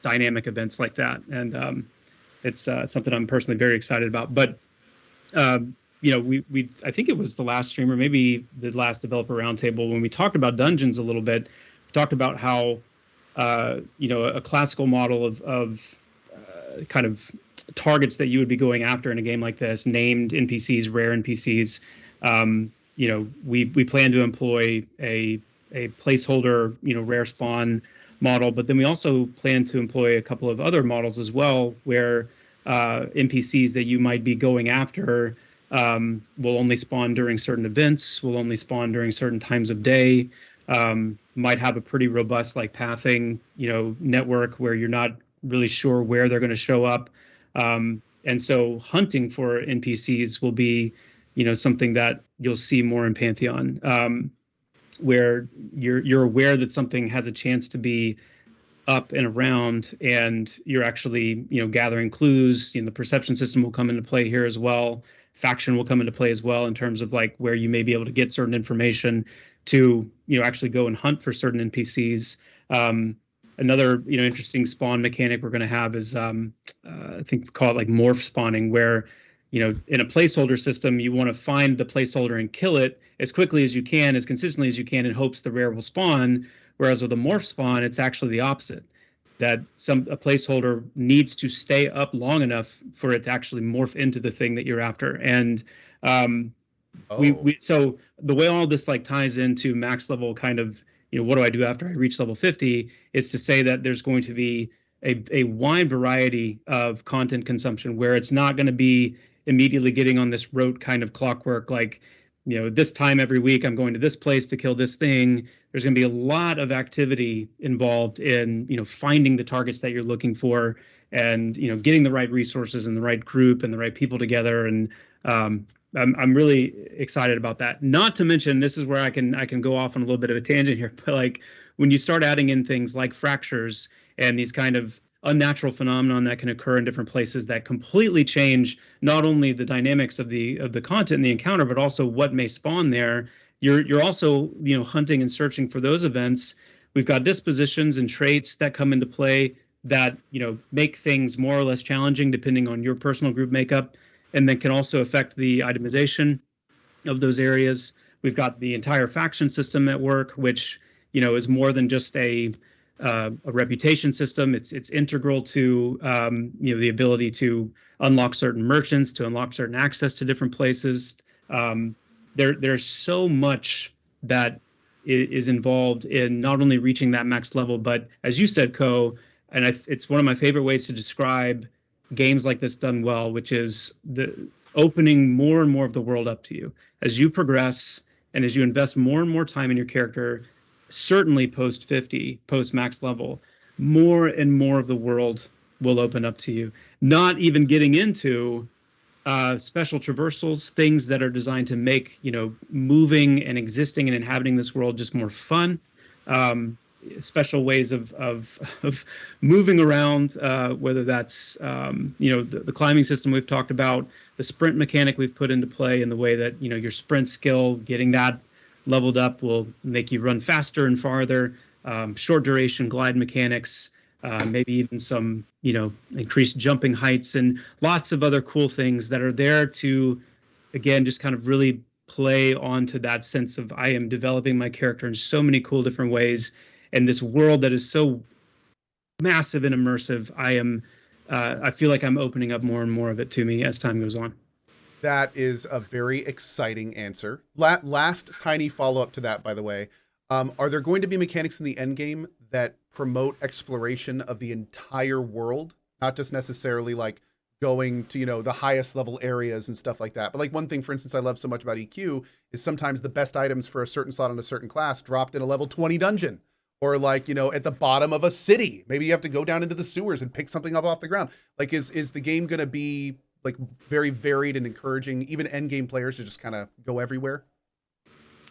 dynamic events like that, and it's something I'm personally very excited about. But we I think it was the last stream or maybe the last developer roundtable when we talked about dungeons a little bit. We talked about how a classical model of kind of targets that you would be going after in a game like this, named NPCs, rare NPCs. We plan to employ a placeholder, rare spawn model. But then we also plan to employ a couple of other models as well, where NPCs that you might be going after will only spawn during certain events, will only spawn during certain times of day, might have a pretty robust like pathing, network where you're not really sure where they're going to show up. And so hunting for NPCs will be, something that you'll see more in Pantheon, where you're aware that something has a chance to be up and around, and you're actually, gathering clues. The perception system will come into play here as well. Faction will come into play as well in terms of like where you may be able to get certain information to, actually go and hunt for certain NPCs. Another, interesting spawn mechanic we're going to have is, I think we call it like morph spawning, where, in a placeholder system, you want to find the placeholder and kill it as quickly as you can, as consistently as you can, in hopes the rare will spawn. Whereas with a morph spawn, it's actually the opposite. That a placeholder needs to stay up long enough for it to actually morph into the thing that you're after. And so the way all this like ties into max level kind of, what do I do after I reach level 50, is to say that there's going to be a wide variety of content consumption, where it's not going to be immediately getting on this rote kind of clockwork, like, this time every week I'm going to this place to kill this thing. There's going to be a lot of activity involved in, finding the targets that you're looking for, and, getting the right resources and the right group and the right people together. And I'm really excited about that. Not to mention, this is where I can go off on a little bit of a tangent here, but like when you start adding in things like fractures and these kind of unnatural phenomenon that can occur in different places that completely change not only the dynamics of the content and the encounter, but also what may spawn there. You're also, hunting and searching for those events. We've got dispositions and traits that come into play that, make things more or less challenging depending on your personal group makeup, and then can also affect the itemization of those areas. We've got the entire faction system at work, which, is more than just a reputation system. It's integral to, the ability to unlock certain merchants, to unlock certain access to different places. There's so much that is involved in not only reaching that max level, but as you said, Cohh, and it's one of my favorite ways to describe games like this done well, which is the opening more and more of the world up to you as you progress and as you invest more and more time in your character. Certainly post 50, post max level, more and more of the world will open up to you. Not even getting into special traversals, things that are designed to make, moving and existing and inhabiting this world just more fun. Special ways of moving around, whether that's, the climbing system we've talked about, the sprint mechanic we've put into play in the way that, your sprint skill, getting that leveled up will make you run faster and farther. Short duration glide mechanics, maybe even some, increased jumping heights, and lots of other cool things that are there to, again, just kind of really play onto that sense of I am developing my character in so many cool different ways. And this world that is so massive and immersive, I feel like I'm opening up more and more of it to me as time goes on. That is a very exciting answer. Last tiny follow-up to that, by the way. Are there going to be mechanics in the end game that promote exploration of the entire world? Not just necessarily like going to, the highest level areas and stuff like that. But like one thing, for instance, I love so much about EQ is sometimes the best items for a certain slot on a certain class dropped in a level 20 dungeon. Or like, at the bottom of a city. Maybe you have to go down into the sewers and pick something up off the ground. Like, is the game going to be like very varied and encouraging even end game players to just kind of go everywhere?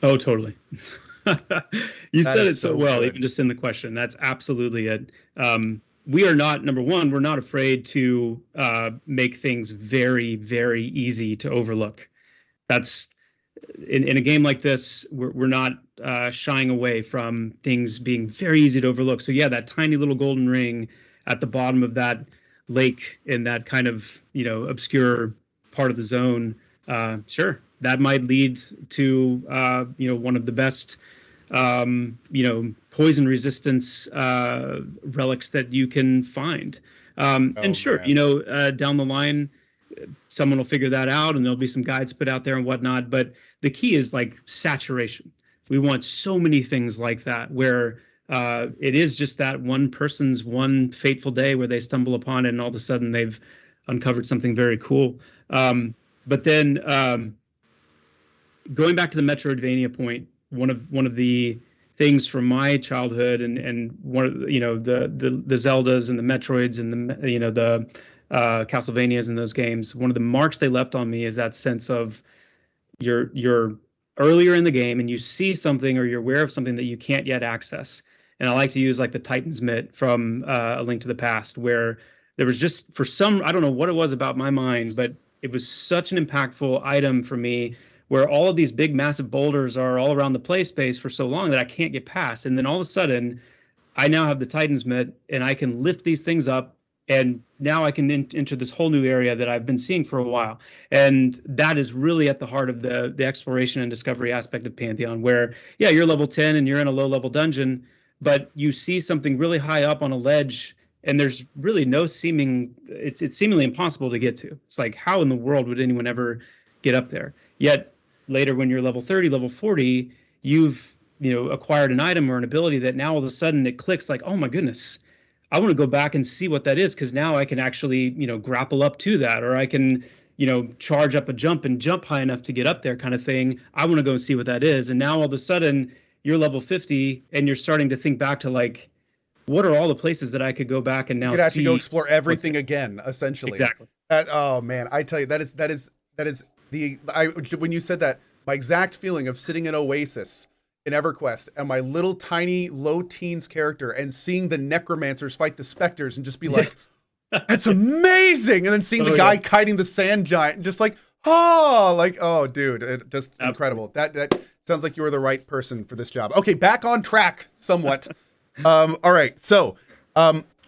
Oh, totally. You said it so well, good. even just in the question. That's absolutely it. We are not, number one, we're not afraid to make things very, very easy to overlook. That's in a game like this, we're not shying away from things being very easy to overlook. So yeah, that tiny little golden ring at the bottom of that lake in that kind of, obscure part of the zone, sure, that might lead to, one of the best, poison resistance relics that you can find. And sure, man, down the line, someone will figure that out and there'll be some guides put out there and whatnot. But the key is like saturation. We want so many things like that where it is just that one person's one fateful day where they stumble upon it, and all of a sudden they've uncovered something very cool. But then going back to the Metroidvania point, one of the things from my childhood and one of the Zeldas and the Metroids and the Castlevanias and those games, one of the marks they left on me is that sense of you're earlier in the game and you see something or you're aware of something that you can't yet access. And I like to use like the Titan's Mitt from A Link to the Past, where there was just, for some, I don't know what it was about my mind, but it was such an impactful item for me, where all of these big, massive boulders are all around the play space for so long that I can't get past. And then all of a sudden, I now have the Titan's Mitt and I can lift these things up. And now I can enter this whole new area that I've been seeing for a while. And that is really at the heart of the exploration and discovery aspect of Pantheon, where, yeah, you're level 10 and you're in a low level dungeon, but you see something really high up on a ledge and there's really no it's seemingly impossible to get to. It's like, how in the world would anyone ever get up there? Yet later, when you're level 30, level 40, you've acquired an item or an ability that now all of a sudden it clicks like, oh my goodness, I want to go back and see what that is, because now I can actually, grapple up to that, or I can, charge up a jump and jump high enough to get up there kind of thing. I want to go and see what that is. And now all of a sudden you're level 50 and you're starting to think back to like, what are all the places that I could go back and now you could actually go explore everything again, essentially. Exactly. Oh man, I tell you, that is when you said that, my exact feeling of sitting in Oasis in EverQuest and my little tiny low teens character and seeing the necromancers fight the specters and just be like, that's amazing. And then seeing the guy kiting the sand giant and just like, oh dude, just absolutely incredible. That sounds like you were the right person for this job. Okay, back on track somewhat. All right, so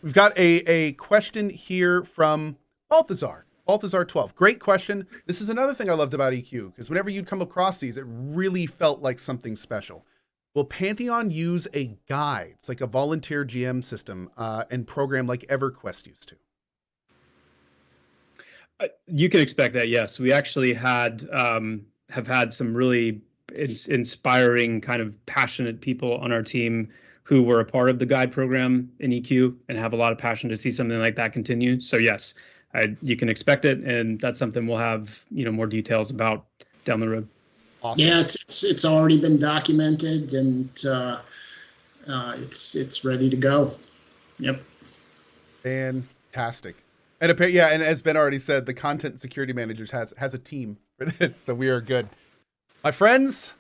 we've got a question here from Balthazar 12. Great question. This is another thing I loved about EQ, because whenever you'd come across these, it really felt like something special. Will Pantheon use a guide? It's like a volunteer GM system and program like EverQuest used to. You can expect that, yes. We actually have had some really inspiring, kind of passionate people on our team who were a part of the guide program in EQ and have a lot of passion to see something like that continue. So yes, you can expect it, and that's something we'll have more details about down the road. Awesome. Yeah, it's already been documented, and it's ready to go. Yep. Fantastic. And and as Ben already said, the content security managers has a team for this, so we are good. My friends,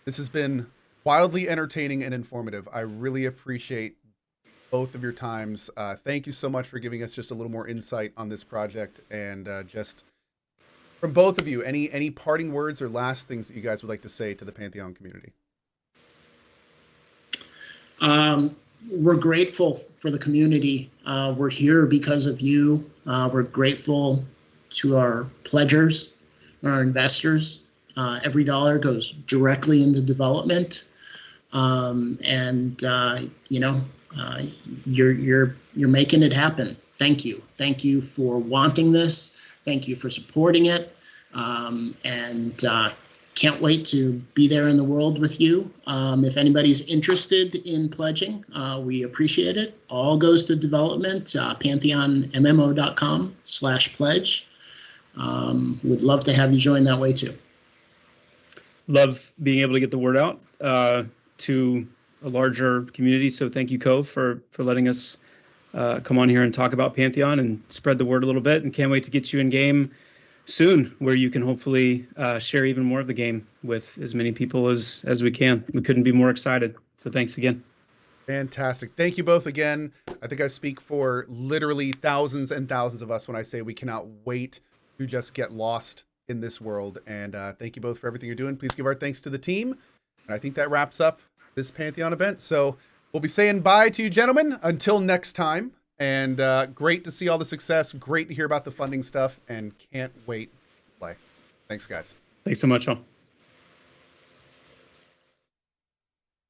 this has been wildly entertaining and informative. I really appreciate both of your times. Thank you so much for giving us just a little more insight on this project, and just from both of you, any parting words or last things that you guys would like to say to the Pantheon community? We're grateful for the community. We're here because of you. We're grateful to our pledgers, our investors. Every dollar goes directly into development. You're making it happen. Thank you. Thank you for wanting this. Thank you for supporting it. Can't wait to be there in the world with you. If anybody's interested in pledging, we appreciate it. All goes to development, pantheonmmo.com/pledge. Would love to have you join that way too. Love being able to get the word out to a larger community. So thank you, Cohh, for letting us come on here and talk about Pantheon and spread the word a little bit. And can't wait to get you in game soon, where you can hopefully share even more of the game with as many people as we can. We couldn't be more excited. So thanks again. Fantastic. Thank you both again. I think I speak for literally thousands and thousands of us when I say we cannot wait to just get lost in this world. And thank you both for everything you're doing. Please give our thanks to the team. And I think that wraps up this Pantheon event. So we'll be saying bye to you, gentlemen, until next time. And great to see all the success. Great to hear about the funding stuff, and can't wait to play. Thanks, guys. Thanks so much, all.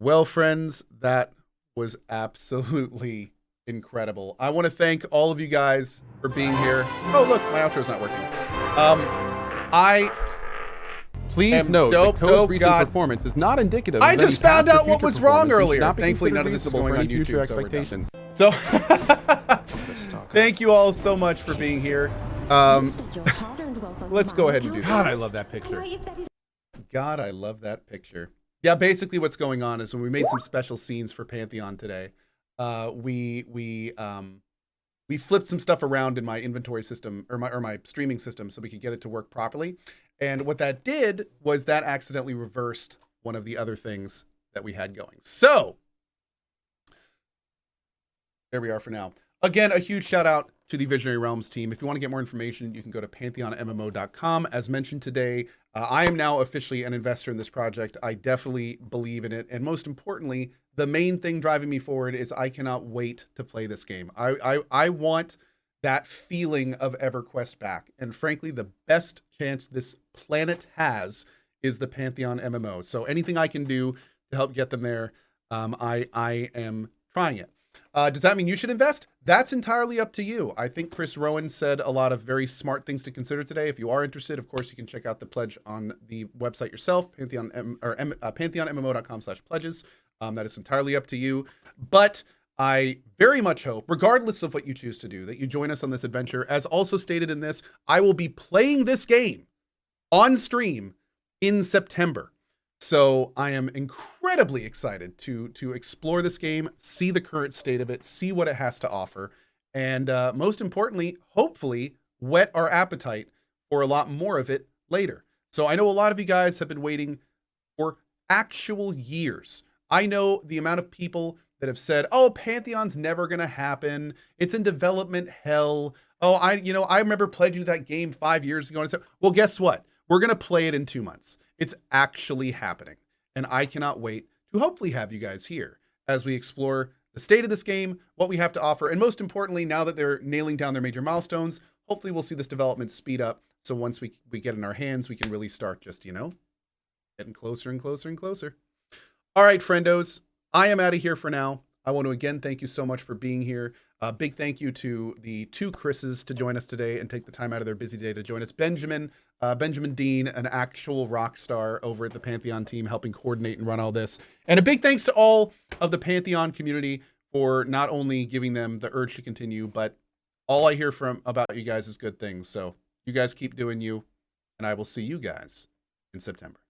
Well, friends, that was absolutely incredible. I want to thank all of you guys for being here. Oh, look, my outro's not working. Please am note dope. that Cohh's Oh, recent God. performance is not indicative I of any just found past or out what future was wrong performance and should earlier. not be Thankfully, none considered of this is reasonable going for on any future YouTube, so we're done. expectations. So, thank you all so much for being here. Let's go ahead and do this. God, I love that picture. God, I love that picture. Yeah, basically what's going on is when we made some special scenes for Pantheon today, we flipped some stuff around in my inventory system or my streaming system so we could get it to work properly. And what that did was that accidentally reversed one of the other things that we had going. So there we are for now. Again, a huge shout out to the Visionary Realms team. If you want to get more information, you can go to pantheonmmo.com. As mentioned today, I am now officially an investor in this project. I definitely believe in it. And most importantly, the main thing driving me forward is I cannot wait to play this game. I want that feeling of EverQuest back. And frankly, the best chance this planet has is the Pantheon MMO. So anything I can do to help get them there, I am trying it. Does that mean you should invest? That's entirely up to you. I think Chris Rowan said a lot of very smart things to consider today. If you are interested, of course, you can check out the pledge on the website yourself, pantheonmmo.com/pledges. That is entirely up to you. But I very much hope, regardless of what you choose to do, that you join us on this adventure. As also stated in this, I will be playing this game on stream in September. So I am incredibly excited to explore this game, see the current state of it, see what it has to offer, and most importantly, hopefully whet our appetite for a lot more of it later. So I know a lot of you guys have been waiting for actual years. I know the amount of people that have said, "Oh, Pantheon's never going to happen. It's in development hell. Oh, I remember pledging that game 5 years ago." And so, well, guess what? We're going to play it in 2 months. It's actually happening. And I cannot wait to hopefully have you guys here as we explore the state of this game, what we have to offer, and most importantly, now that they're nailing down their major milestones, hopefully we'll see this development speed up. So once we get in our hands, we can really start just, getting closer and closer and closer. All right, friendos, I am out of here for now. I want to again thank you so much for being here. Big thank you to the two Chris's to join us today and take the time out of their busy day to join us. Benjamin Dean, an actual rock star over at the Pantheon team, helping coordinate and run all this. And a big thanks to all of the Pantheon community for not only giving them the urge to continue, but all I hear about you guys is good things. So you guys keep doing you, and I will see you guys in September.